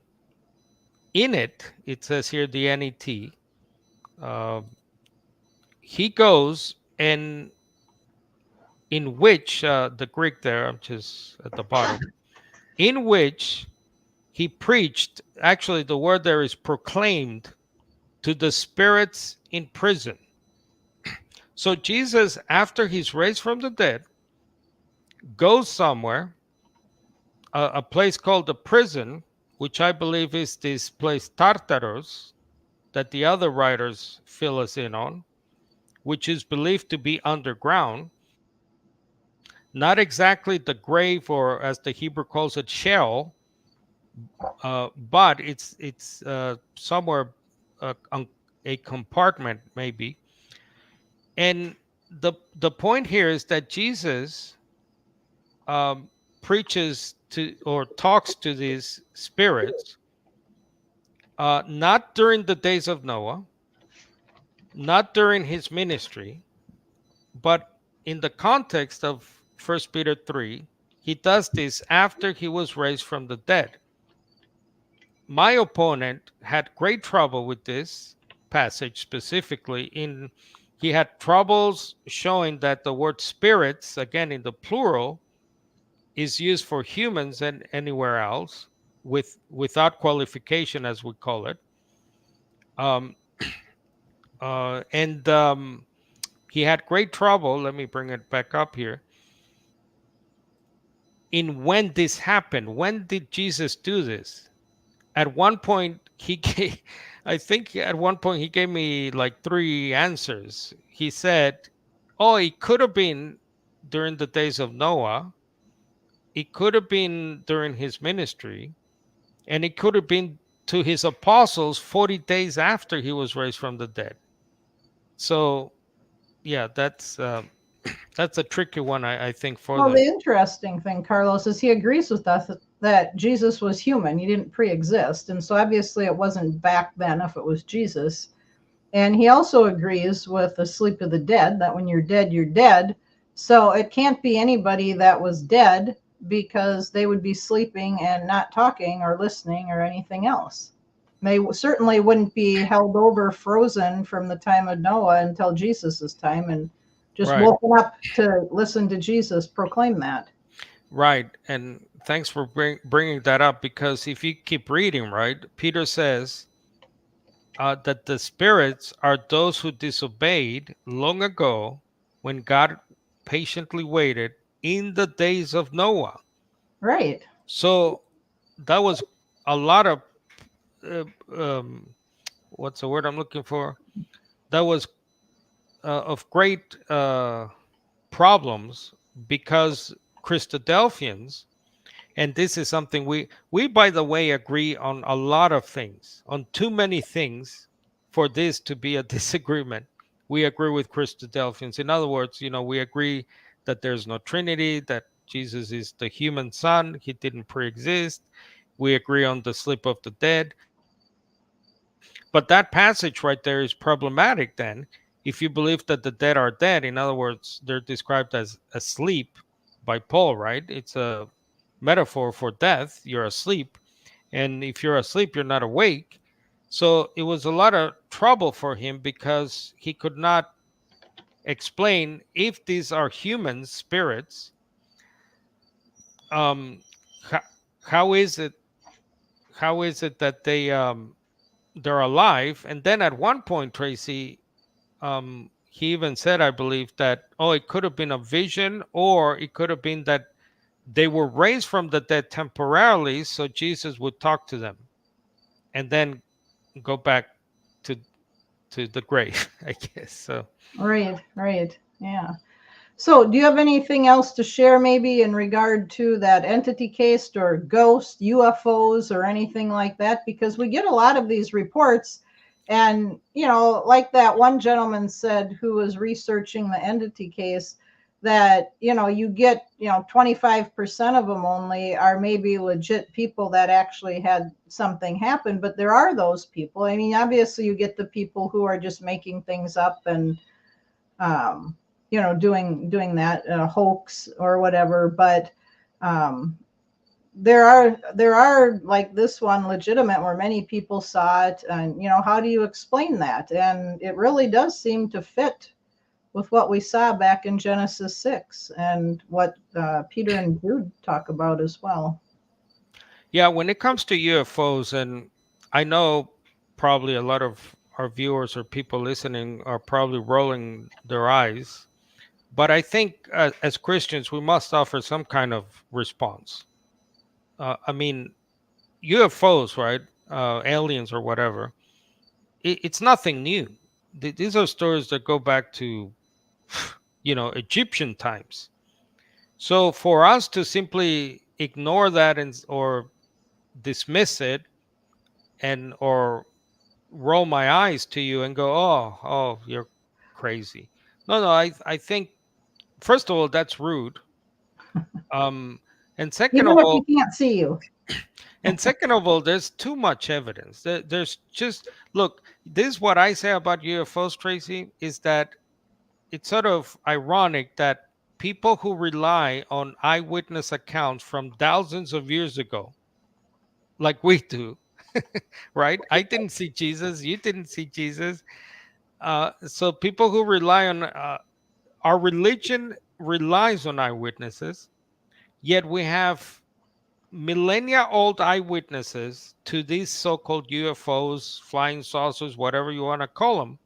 Speaker 2: in it, it says here the NET, uh, he goes and in which the Greek there, I'm just at the bottom, in which he preached, actually the word there is proclaimed to the spirits in prison. So Jesus, after he's raised from the dead, goes somewhere, a place called the prison, which I believe is this place Tartarus, that the other writers fill us in on, which is believed to be underground, not exactly the grave or as the Hebrew calls it, Sheol, but it's somewhere on a compartment maybe. And the point here is that Jesus um, preaches to or talks to these spirits, not during the days of Noah, not during his ministry, but in the context of First Peter 3, he does this after he was raised from the dead. My opponent had great trouble with this passage specifically. In he had troubles showing that the word spirits, again in the plural, is used for humans and anywhere else without qualification, as we call it. Um, and he had great trouble. Let me bring it back up here. In when this happened, when did Jesus do this? At one point, he gave, I think at one point he gave me like three answers. He said, "Oh, it could have been during the days of Noah. It could have been during his ministry, and it could have been to his apostles 40 days after he was raised from the dead." So yeah, that's a tricky one, I think, for
Speaker 1: Well,
Speaker 2: them.
Speaker 1: the interesting thing, Carlos, is he agrees with us that Jesus was human. He didn't pre-exist. And so obviously it wasn't back then if it was Jesus. And he also agrees with the sleep of the dead, that when you're dead, you're dead. So it can't be anybody that was dead because they would be sleeping and not talking or listening or anything else. They certainly wouldn't be held over frozen from the time of Noah until Jesus's time and just
Speaker 2: Right.
Speaker 1: woken up to listen to Jesus proclaim that.
Speaker 2: Right. And thanks for bringing that up, because if you keep reading, right, Peter says that the spirits are those who disobeyed long ago when God patiently waited in the days of Noah.
Speaker 1: Right.
Speaker 2: So that was a lot of, uh, um, what's the word I'm looking for? That was of great problems, because Christadelphians, and this is something we by the way agree on a lot of things, on too many things for this to be a disagreement. We agree with Christadelphians. In other words, we agree that there's no Trinity, that Jesus is the human son, he didn't pre-exist. We agree on the sleep of the dead. But that passage right there is problematic then, if you believe that the dead are dead. In other words, they're described as asleep by Paul, right? It's a metaphor for death. You're asleep. And if you're asleep, you're not awake. So it was a lot of trouble for him, because he could not explain if these are human spirits. Um, how, how is it? How is it that they're alive? And then at one point, Tracy, he even said, I believe, that it could have been a vision, or it could have been that they were raised from the dead temporarily, so Jesus would talk to them and then go back to the grave, I guess. So
Speaker 1: Right. Right. Yeah. So, do you have anything else to share, maybe in regard to that entity case or ghost, UFOs, or anything like that? Because we get a lot of these reports, And, you know, like that one gentleman said who was researching the entity case, that, you know, you get, you know, 25% of them only are maybe legit people that actually had something happen. But there are those people. I mean, obviously, you get the people who are just making things up and, um, you know, doing that hoax or whatever. But um, there are like this one legitimate where many people saw it, and you know, how do you explain that? And it really does seem to fit with what we saw back in Genesis 6 and what Peter and Jude talk about as well.
Speaker 2: Yeah, when it comes to UFOs, and I know probably a lot of our viewers or people listening are probably rolling their eyes, but I think as Christians, we must offer some kind of response. I mean, UFOs, right? Aliens or whatever, it's nothing new. These are stories that go back to, Egyptian times. So for us to simply ignore that or dismiss it and or roll my eyes to you and go, oh, you're crazy. No, I think first of all that's rude. Um, and second
Speaker 1: Even
Speaker 2: of
Speaker 1: if
Speaker 2: all,
Speaker 1: you can't see you.
Speaker 2: there's too much evidence. There's just look. This is what I say about UFOs, Tracy, is that it's sort of ironic that people who rely on eyewitness accounts from thousands of years ago, like we do, right? I didn't see Jesus. You didn't see Jesus. So people who rely on our religion relies on eyewitnesses, yet we have millennia old eyewitnesses to these so-called UFOs, flying saucers, whatever you want to call them,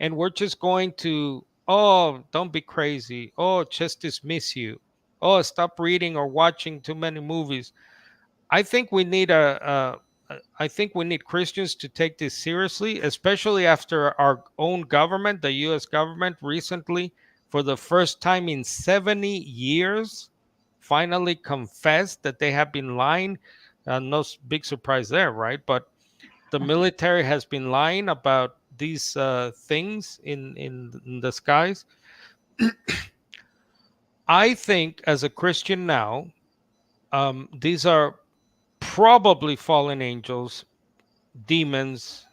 Speaker 2: and we're just going to, oh, don't be crazy, oh, just dismiss you, oh, stop reading or watching too many movies. I think we need I think we need Christians to take this seriously, especially after our own government, the U.S. government, recently, for the first time in 70 years, finally confessed that they have been lying. No big surprise there, right? But the military has been lying about these things in the skies. I think, as a Christian now, these are probably fallen angels, demons.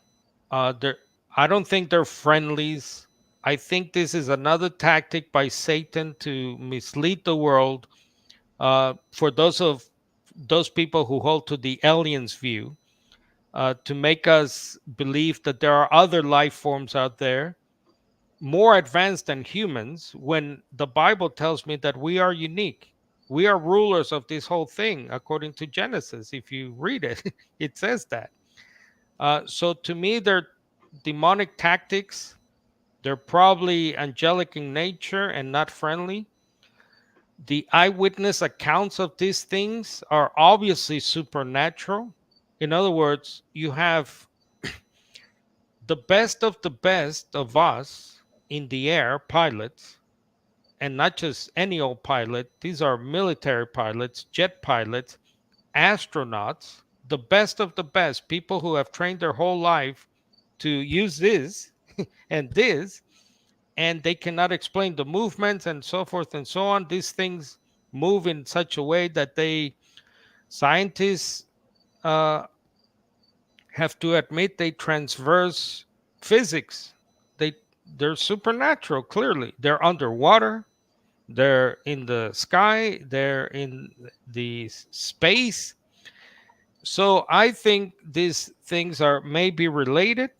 Speaker 2: They're I don't think they're friendlies. I think this is another tactic by Satan to mislead the world. For those people who hold to the aliens view, to make us believe that there are other life forms out there more advanced than humans, when the Bible tells me that we are unique. We are rulers of this whole thing, according to Genesis. If you read it, it says that. So to me, they're demonic tactics. They're probably angelic in nature and not friendly. The eyewitness accounts of these things are obviously supernatural. In other words, you have the best of us in the air, pilots, and not just any old pilot. These are military pilots, jet pilots, astronauts, the best of the best, people who have trained their whole life to use this and this, and they cannot explain the movements and so forth and so on. These things move in such a way that scientists uh, have to admit they transverse physics. They they're supernatural. Clearly, they're underwater. They're in the sky. They're in the space. So I think these things are maybe related.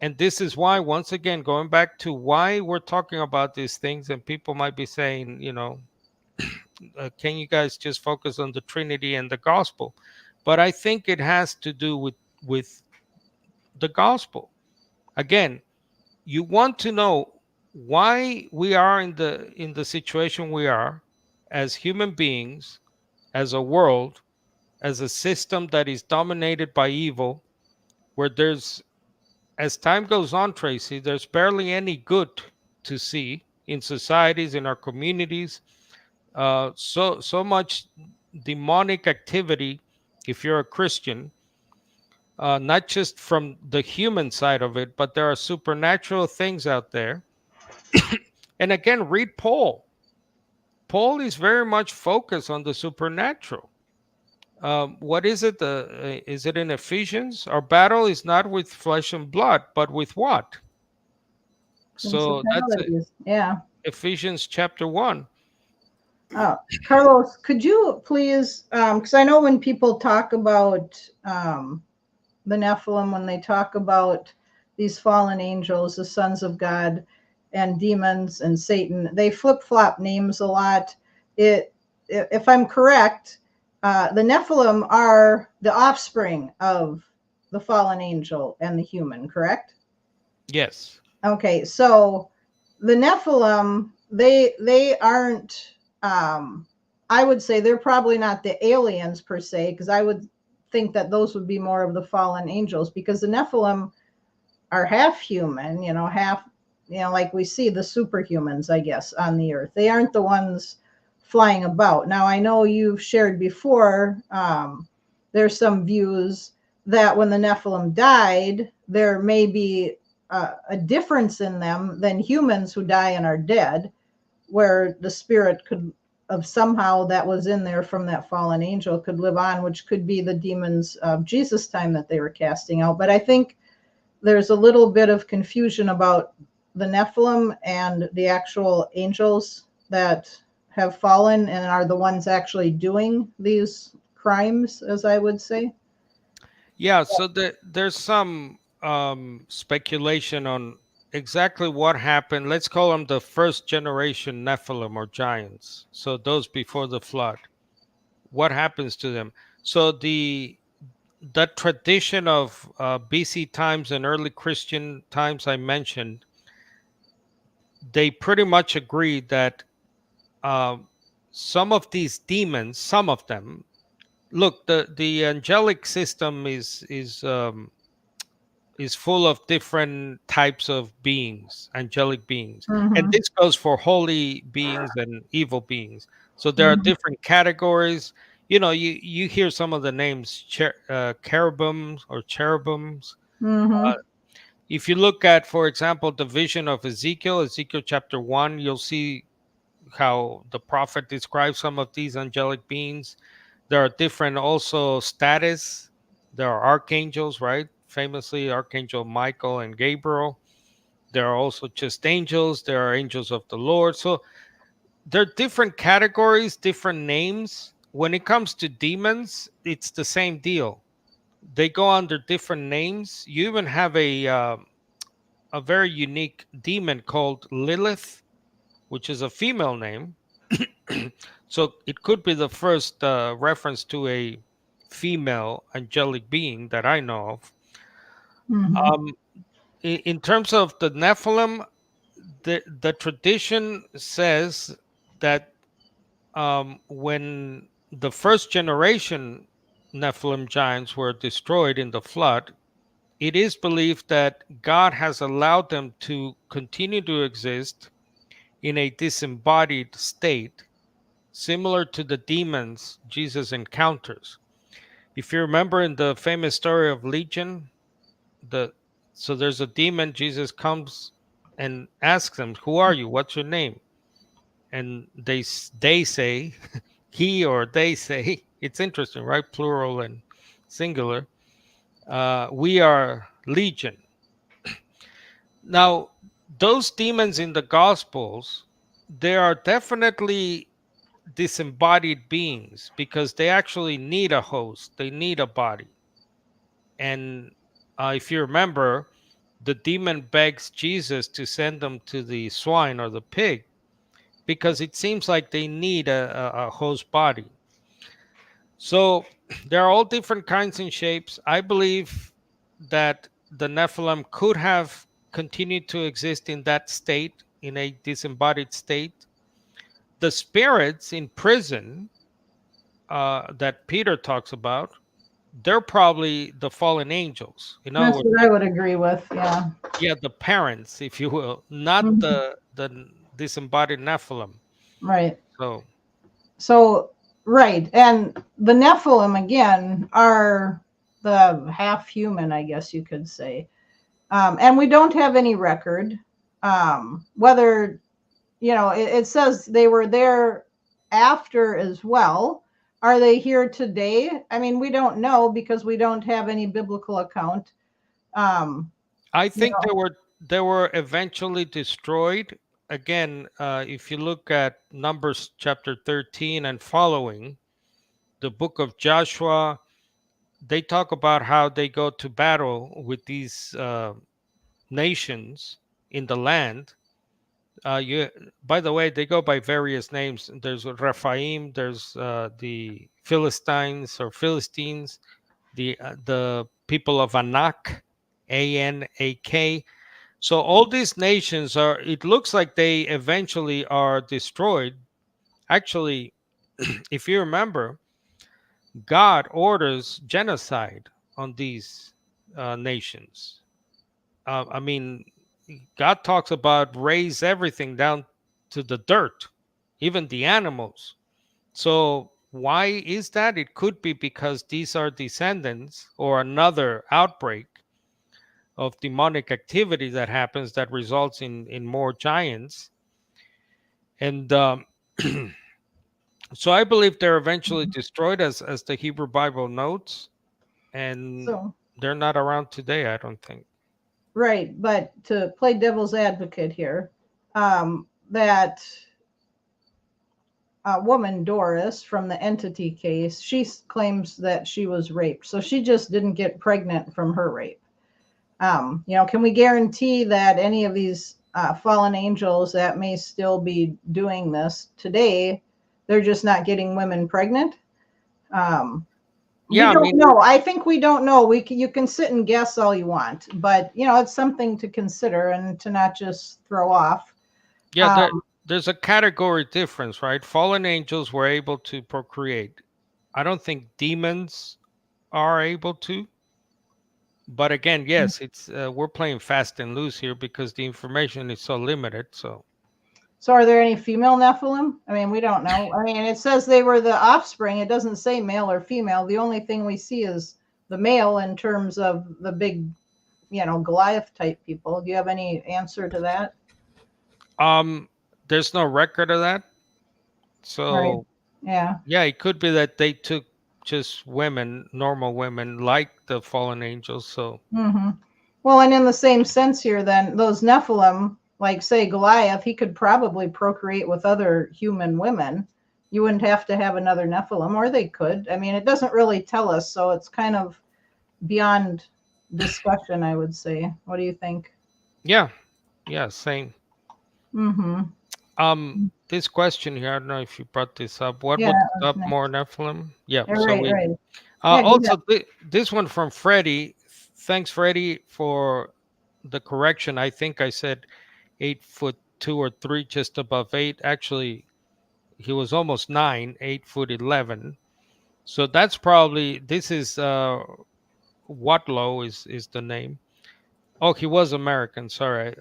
Speaker 2: And this is why, once again, going back to why we're talking about these things, and people might be saying, can you guys just focus on the Trinity and the gospel? But I think it has to do with the gospel. Again, you want to know why we are in the situation we are as human beings, as a world, as a system that is dominated by evil, where there's, as time goes on, Tracy, there's barely any good to see in societies, in our communities. So much demonic activity. If you're a Christian, not just from the human side of it, but there are supernatural things out there. And again, read Paul. Paul is very much focused on the supernatural. What is it? Is it in Ephesians? Our battle is not with flesh and blood, but with what? So that's it.
Speaker 1: Principalities. Yeah.
Speaker 2: Ephesians chapter 1.
Speaker 1: Carlos, could you please, because I know when people talk about the Nephilim, when they talk about these fallen angels, the sons of God, and demons and Satan, they flip-flop names a lot. If I'm correct, the Nephilim are the offspring of the fallen angel and the human, correct?
Speaker 2: Yes.
Speaker 1: Okay, so the Nephilim, they aren't. I would say they're probably not the aliens per se, because I would think that those would be more of the fallen angels, because the Nephilim are half human, half, like we see the superhumans, I guess, on the earth. They aren't the ones flying about. Now, I know you've shared before, there's some views that when the Nephilim died, there may be a difference in them than humans who die and are dead, where the spirit could of somehow that was in there from that fallen angel could live on, which could be the demons of Jesus' time that they were casting out. But I think there's a little bit of confusion about the Nephilim and the actual angels that have fallen and are the ones actually doing these crimes, as I would say.
Speaker 2: Yeah, so there's some speculation on exactly what happened. Let's call them the first generation Nephilim or giants. So those before the flood. What happens to them? So the tradition of BC times and early Christian times I mentioned, they pretty much agree that uh, some of these demons, some of them, look, the angelic system is full of different types of beings, angelic beings. And
Speaker 1: Mm-hmm.
Speaker 2: this goes for holy beings and evil beings. So there are
Speaker 1: Mm-hmm.
Speaker 2: different categories. You hear some of the names, cherubims or cherubims.
Speaker 1: Mm-hmm.
Speaker 2: Uh, if you look at, for example, the vision of Ezekiel chapter 1, you'll see how the prophet describes some of these angelic beings. There are different also status. There are archangels, right? Famously, Archangel Michael and Gabriel. There are also just angels. There are angels of the Lord. So there are different categories, different names. When it comes to demons, it's the same deal. They go under different names. You even have a very unique demon called Lilith, which is a female name. So it could be the first reference to a female angelic being that I know of.
Speaker 1: Mm-hmm.
Speaker 2: Um, in terms of the Nephilim, the tradition says that when the first generation Nephilim giants were destroyed in the flood, it is believed that God has allowed them to continue to exist in a disembodied state, similar to the demons Jesus encounters. If you remember in the famous story of Legion, the so there's a demon. Jesus comes and asks them, "Who are you? What's your name?" And they say, he or they say, it's interesting, right? Plural and singular. We are Legion. Now, those demons in the Gospels, they are definitely disembodied beings because they actually need a host. They need a body. And if you remember, the demon begs Jesus to send them to the swine or the pig because it seems like they need a host body. So there are all different kinds and shapes. I believe that the Nephilim could have continued to exist in that state, in a disembodied state. The spirits in prison that Peter talks about, they're probably the fallen angels. In other
Speaker 1: That's
Speaker 2: words,
Speaker 1: what I would agree with. Yeah.
Speaker 2: yeah, the parents, if you will, not
Speaker 1: Mhm.
Speaker 2: the disembodied Nephilim.
Speaker 1: Right.
Speaker 2: So
Speaker 1: So, right. And the Nephilim, again, are the half human, I guess you could say. And we don't have any record whether, it says they were there after as well. Are they here today? I mean, we don't know because we don't have any biblical account.
Speaker 2: I think
Speaker 1: know,
Speaker 2: they were eventually destroyed. Again, if you look at Numbers chapter 13 and following, the book of Joshua, they talk about how they go to battle with these nations in the land. By the way, they go by various names. There's Rephaim, there's the Philistines, the people of Anak, Anak. So all these nations are. It looks like they eventually are destroyed. Actually, if you remember, God orders genocide on these nations. I mean, God talks about raise everything down to the dirt, even the animals. So why is that? It could be because these are descendants or another outbreak of demonic activity that happens that results in more giants. And so I believe they're eventually destroyed, as the Hebrew Bible notes, and
Speaker 1: so
Speaker 2: they're not around today, I don't think.
Speaker 1: right, but to play devil's advocate here, that woman Doris from the entity case, she claims that she was raped, so she just didn't get pregnant from her rape. Can we guarantee that any of these fallen angels that may still be doing this today, they're just not getting women pregnant?
Speaker 2: Yeah,
Speaker 1: We
Speaker 2: I
Speaker 1: don't
Speaker 2: mean,
Speaker 1: know. I think we don't know. You can sit and guess all you want, but it's something to consider and to not just throw off.
Speaker 2: yeah, there's a category difference, right? Fallen angels were able to procreate. I don't think demons are able to. But again, yes, it's we're playing fast and loose here because the information is so limited. So
Speaker 1: So are there any female Nephilim? I mean, we don't know. I mean, it says they were the offspring. It doesn't say male or female. The only thing we see is the male in terms of the big, Goliath type people. Do you have any answer to that?
Speaker 2: um, there's no record of that.
Speaker 1: Right.
Speaker 2: So
Speaker 1: Yeah.
Speaker 2: yeah, it could be that they took just women, normal women, like the fallen angels. So
Speaker 1: hmm Well, and in the same sense here, then those Nephilim, like say Goliath, he could probably procreate with other human women. You wouldn't have to have another Nephilim, or they could. I mean, it doesn't really tell us, so it's kind of beyond discussion, I would say. What do you think?
Speaker 2: yeah, yeah, same.
Speaker 1: Mm-hmm.
Speaker 2: This question here, I don't know if you brought this up. What
Speaker 1: Yeah,
Speaker 2: would
Speaker 1: that was
Speaker 2: stop more
Speaker 1: next.
Speaker 2: Nephilim? Yeah.
Speaker 1: Yeah,
Speaker 2: So
Speaker 1: right,
Speaker 2: we
Speaker 1: right. Yeah, go ahead.
Speaker 2: also this one from Freddie. Thanks, Freddie, for the correction. I think I said 8 foot 2 or 3, just above 8. Actually, he was almost 9, 8 foot 11. So that's probably this is Watlow is the name. Oh, he was American. Sorry,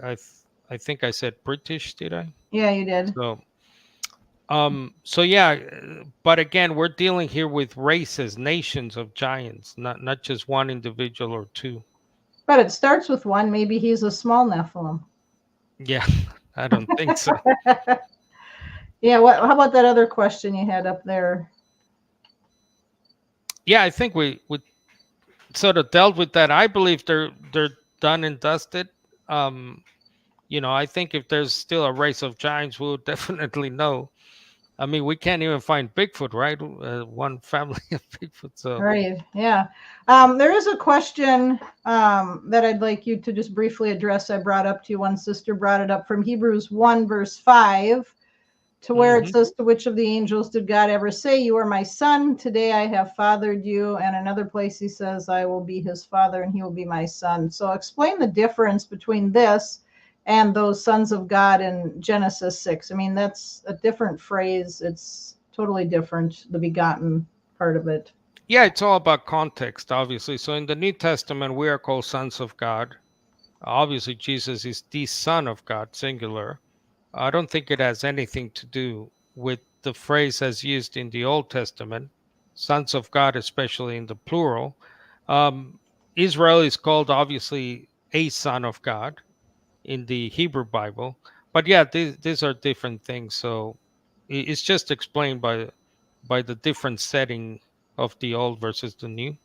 Speaker 2: I think I said British. Did I?
Speaker 1: Yeah, you did.
Speaker 2: So so yeah, but again, we're dealing here with races, nations of giants, not just one individual or two.
Speaker 1: But it starts with one. Maybe he's a small Nephilim.
Speaker 2: Yeah, I don't think so.
Speaker 1: Yeah, how about that other question you had up there?
Speaker 2: Yeah, I think we sort of dealt with that. I believe they're done and dusted. Um, I think if there's still a race of giants, we'll definitely know. I mean, we can't even find Bigfoot, right? One family of Bigfoot. So
Speaker 1: Right. Yeah. There is a question that I'd like you to just briefly address. I brought up to you. One sister brought it up from Hebrews 1, verse 5, to where it
Speaker 2: mhm.
Speaker 1: says, to which of the angels did God ever say, you are my son, today I have fathered you? And another place he says, I will be his father and he will be my son. So explain the difference between this and those sons of God in Genesis 6. I mean, that's a different phrase. It's totally different, the begotten part of it.
Speaker 2: Yeah, it's all about context, obviously. So in the New Testament, we are called sons of God. Obviously, Jesus is the Son of God, singular. I don't think it has anything to do with the phrase as used in the Old Testament, sons of God, especially in the plural. Um, Israel is called obviously a son of God in the Hebrew Bible, but yeah, these are different things. So it's just explained by the different setting of the old versus the new.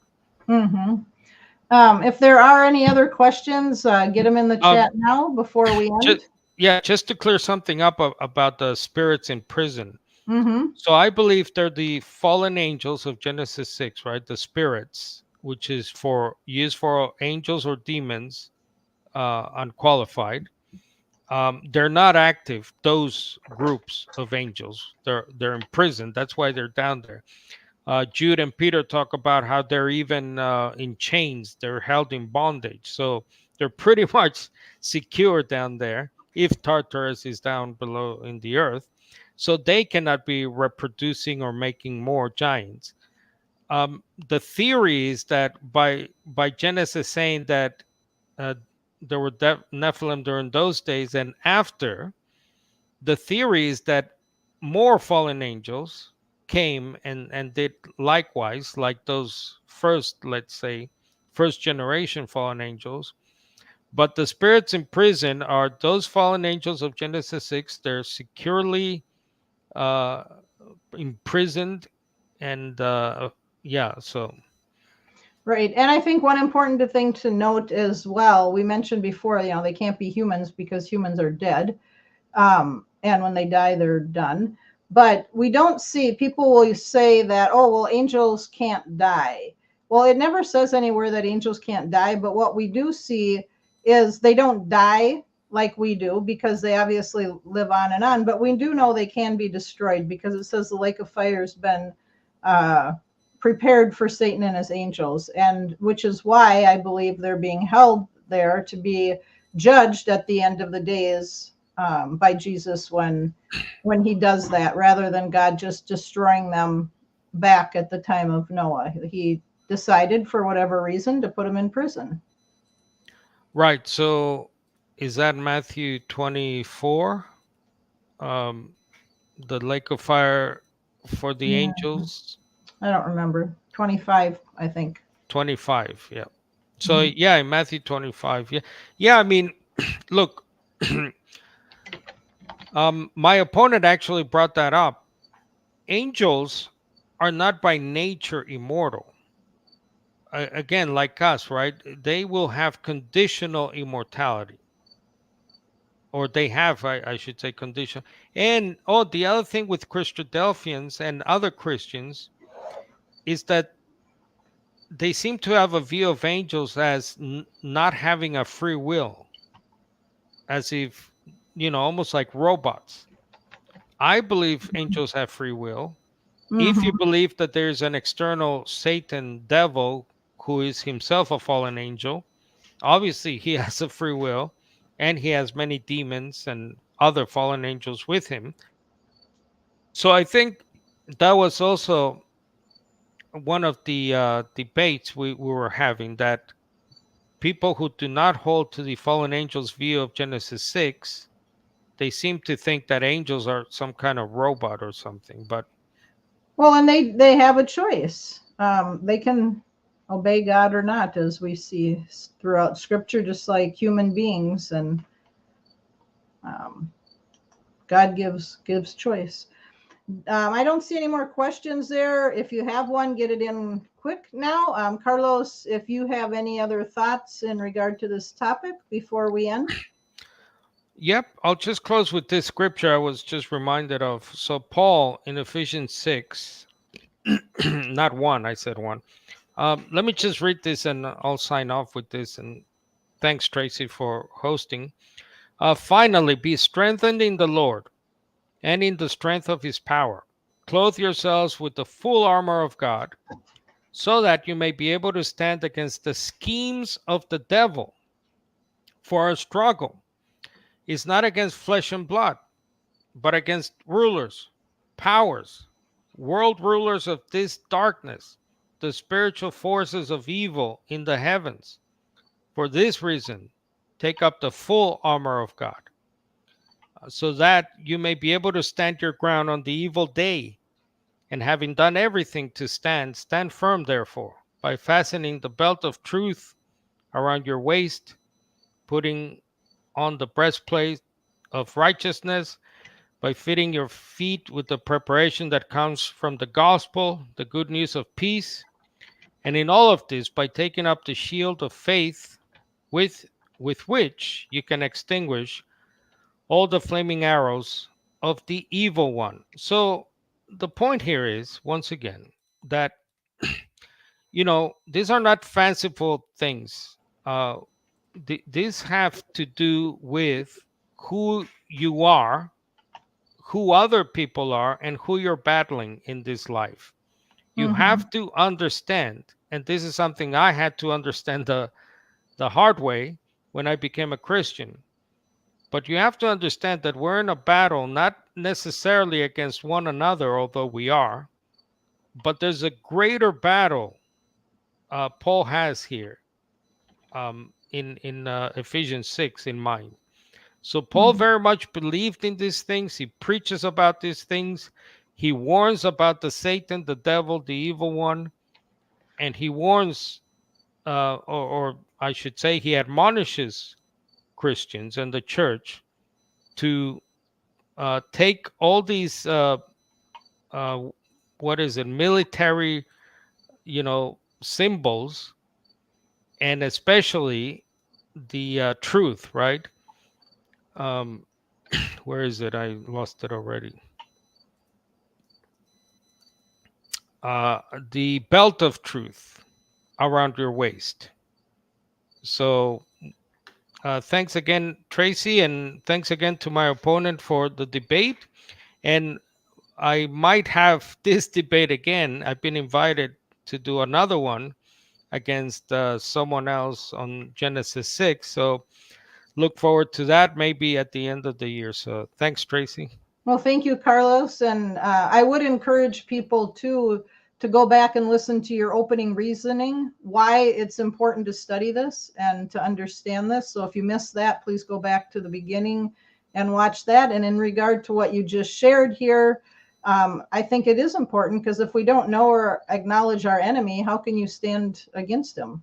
Speaker 1: Mm-hmm. If there are any other questions, get them in the
Speaker 2: Um,
Speaker 1: chat now before we
Speaker 2: just,
Speaker 1: end.
Speaker 2: yeah, just to clear something up about the spirits in prison.
Speaker 1: Mm-hmm.
Speaker 2: So I believe they're the fallen angels of Genesis 6, right? The spirits, which is for used for angels or demons, unqualified. They're not active. Those groups of angels, they're in prison. That's why they're down there. Jude and Peter talk about how they're even in chains. They're held in bondage. So they're pretty much secure down there. If Tartarus is down below in the earth, so they cannot be reproducing or making more giants. The theory is that by Genesis saying that uh, there were Nephilim during those days and after, the theory is that more fallen angels came and did likewise, like those first, let's say, first generation fallen angels. But the spirits in prison are those fallen angels of Genesis 6. They're securely uh, imprisoned. And yeah, so.
Speaker 1: Right. And I think one important thing to note as well, we mentioned before, they can't be humans because humans are dead. And when they die, they're done. But we don't see, people will say that, oh, well, angels can't die. Well, it never says anywhere that angels can't die. But what we do see is they don't die like we do because they obviously live on and on. But we do know they can be destroyed because it says the lake of fire has been uh, prepared for Satan and his angels, and which is why I believe they're being held there to be judged at the end of the days by Jesus when he does that, rather than God just destroying them back at the time of Noah. He decided for whatever reason to put them in prison.
Speaker 2: Right. So is that Matthew 24? Um, the lake of fire for the
Speaker 1: Yeah,
Speaker 2: angels?
Speaker 1: I don't remember. 25, I think.
Speaker 2: 25. Yeah. So
Speaker 1: Mhm.
Speaker 2: yeah, in Matthew 25. Yeah. Yeah. I mean, look, my opponent actually brought that up. Angels are not by nature immortal. Again, like us, right? They will have conditional immortality, or they have, I should say, condition. And oh, the other thing with Christadelphians and other Christians is that they seem to have a view of angels as not having a free will, as if, almost like robots. I believe angels have free will. If you
Speaker 1: Mhm.
Speaker 2: believe that there's an external Satan devil who is himself a fallen angel, obviously he has a free will and he has many demons and other fallen angels with him. So I think that was also one of the debates we were having, that people who do not hold to the fallen angels view of Genesis 6, they seem to think that angels are some kind of robot or something. But
Speaker 1: Well, and they have a choice. They can obey God or not, as we see throughout Scripture, just like human beings, and um, God gives choice. I don't see any more questions there. If you have one, get it in quick now. Carlos, if you have any other thoughts in regard to this topic before we end.
Speaker 2: yep, I'll just close with this scripture I was just reminded of. So Paul in Ephesians 6, not one, I said one. Let me just read this and I'll sign off with this. And thanks, Tracy, for hosting. Finally, be strengthened in the Lord and in the strength of his power. Clothe yourselves with the full armor of God, so that you may be able to stand against the schemes of the devil. For our struggle is not against flesh and blood, but against rulers, powers, world rulers of this darkness, the spiritual forces of evil in the heavens. For this reason, take up the full armor of God, so that you may be able to stand your ground on the evil day. And having done everything to stand, stand firm, therefore. by fastening the belt of truth around your waist, putting on the breastplate of righteousness, by fitting your feet with the preparation that comes from the gospel, the good news of peace, and in all of this, by taking up the shield of faith with, with which you can extinguish all the flaming arrows of the evil one. So the point here is, once again, that, these are not fanciful things. These have to do with who you are, who other people are, and who you're battling in this life. You
Speaker 1: Mm-hmm.
Speaker 2: have to understand, and this is something I had to understand the hard way when I became a Christian. But you have to understand that we're in a battle, not necessarily against one another, although we are, but there's a greater battle Paul has here, in Ephesians 6 in mind. So Paul
Speaker 1: Mm-hmm.
Speaker 2: very much believed in these things. He preaches about these things. He warns about the Satan, the devil, the evil one, and he warns, or I should say, he admonishes Christians and the church to take all these, uh, what is it, military, symbols, and especially the truth, right? Um, where is it? I lost it already. Uh, the belt of truth around your waist. So, thanks again, Tracy, and thanks again to my opponent for the debate. And I might have this debate again. I've been invited to do another one against someone else on Genesis 6. So, look forward to that maybe at the end of the year. So, thanks, Tracy.
Speaker 1: Well, thank you, Carlos. And I would encourage people to go back and listen to your opening reasoning, why it's important to study this and to understand this. So if you missed that, please go back to the beginning and watch that. And in regard to what you just shared here, I think it is important, because if we don't know or acknowledge our enemy, how can you stand against him?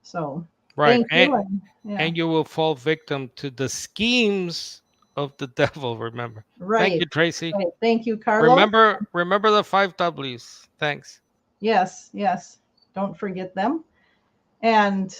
Speaker 1: So
Speaker 2: Right.
Speaker 1: thank you. And, yeah,
Speaker 2: And you will fall victim to the schemes of the devil, remember. Thank
Speaker 1: right.
Speaker 2: you, Tracy.
Speaker 1: Right. Thank you, Carlos.
Speaker 2: Remember the 5 W's. Thanks.
Speaker 1: Yes, yes. Don't forget them. And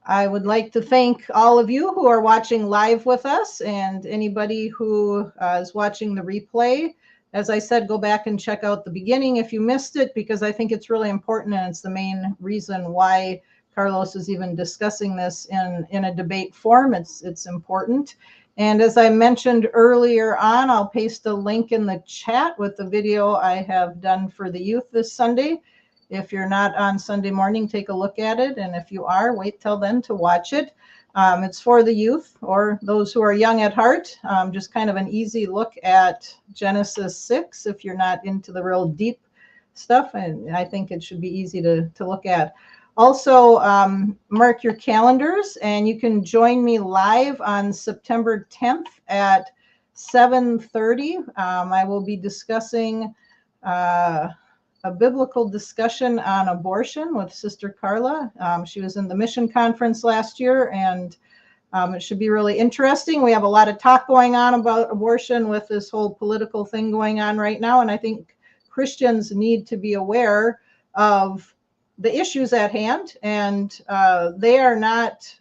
Speaker 1: I would like to thank all of you who are watching live with us, and anybody who is watching the replay. As I said, go back and check out the beginning if you missed it, because I think it's really important, and it's the main reason why Carlos is even discussing this in a debate form. It's important. And as I mentioned earlier on, I'll paste a link in the chat with the video I have done for the youth this Sunday. If you're not on Sunday morning, take a look at it. And if you are, wait till then to watch it. It's for the youth or those who are young at heart. Just kind of an easy look at Genesis 6 if you're not into the real deep stuff. And I think it should be easy to look at. Also, mark your calendars, and you can join me live on September 10th at 7:30. I will be discussing a biblical discussion on abortion with Sister Carla. She was in the mission conference last year, and it should be really interesting. We have a lot of talk going on about abortion with this whole political thing going on right now, and I think Christians need to be aware of the issues at hand, and they are not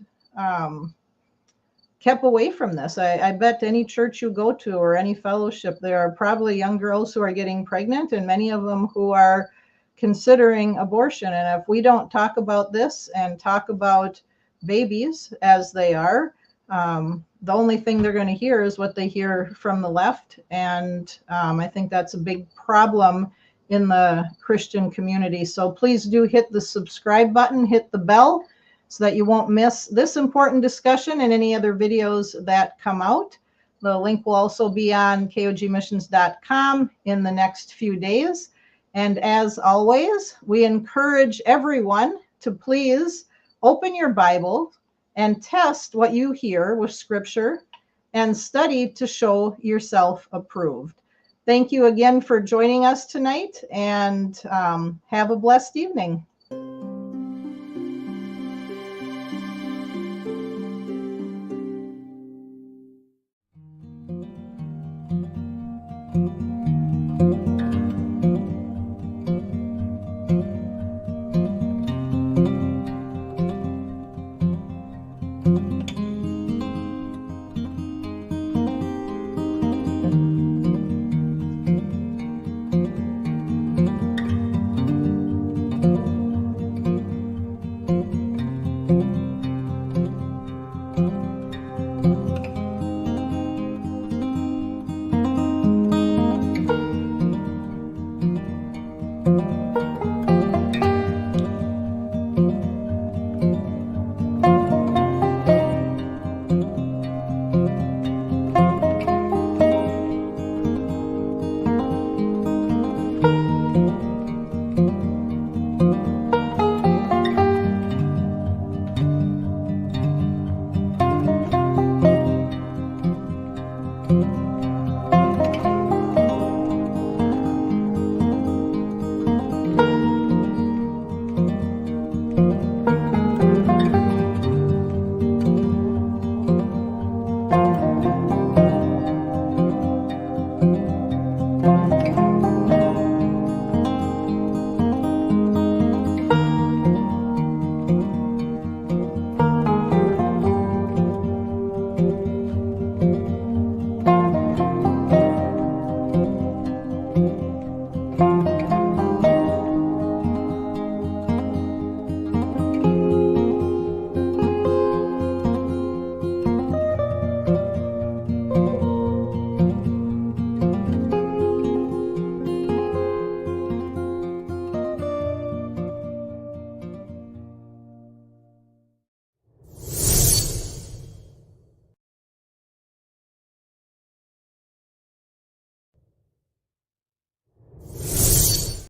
Speaker 1: kept away from this. I bet any church you go to or any fellowship, there are probably young girls who are getting pregnant, and many of them who are considering abortion. And if we don't talk about this and talk about babies as they are, the only thing they're going to hear is what they hear from the left. And I think that's a big problem in the Christian community. So please do hit the subscribe button, hit the bell, so that you won't miss this important discussion and any other videos that come out. The link will also be on kogmissions.com in the next few days. And as always, we encourage everyone to please open your Bible and test what you hear with Scripture and study to show yourself approved. Thank you again for joining us tonight, and have a blessed evening.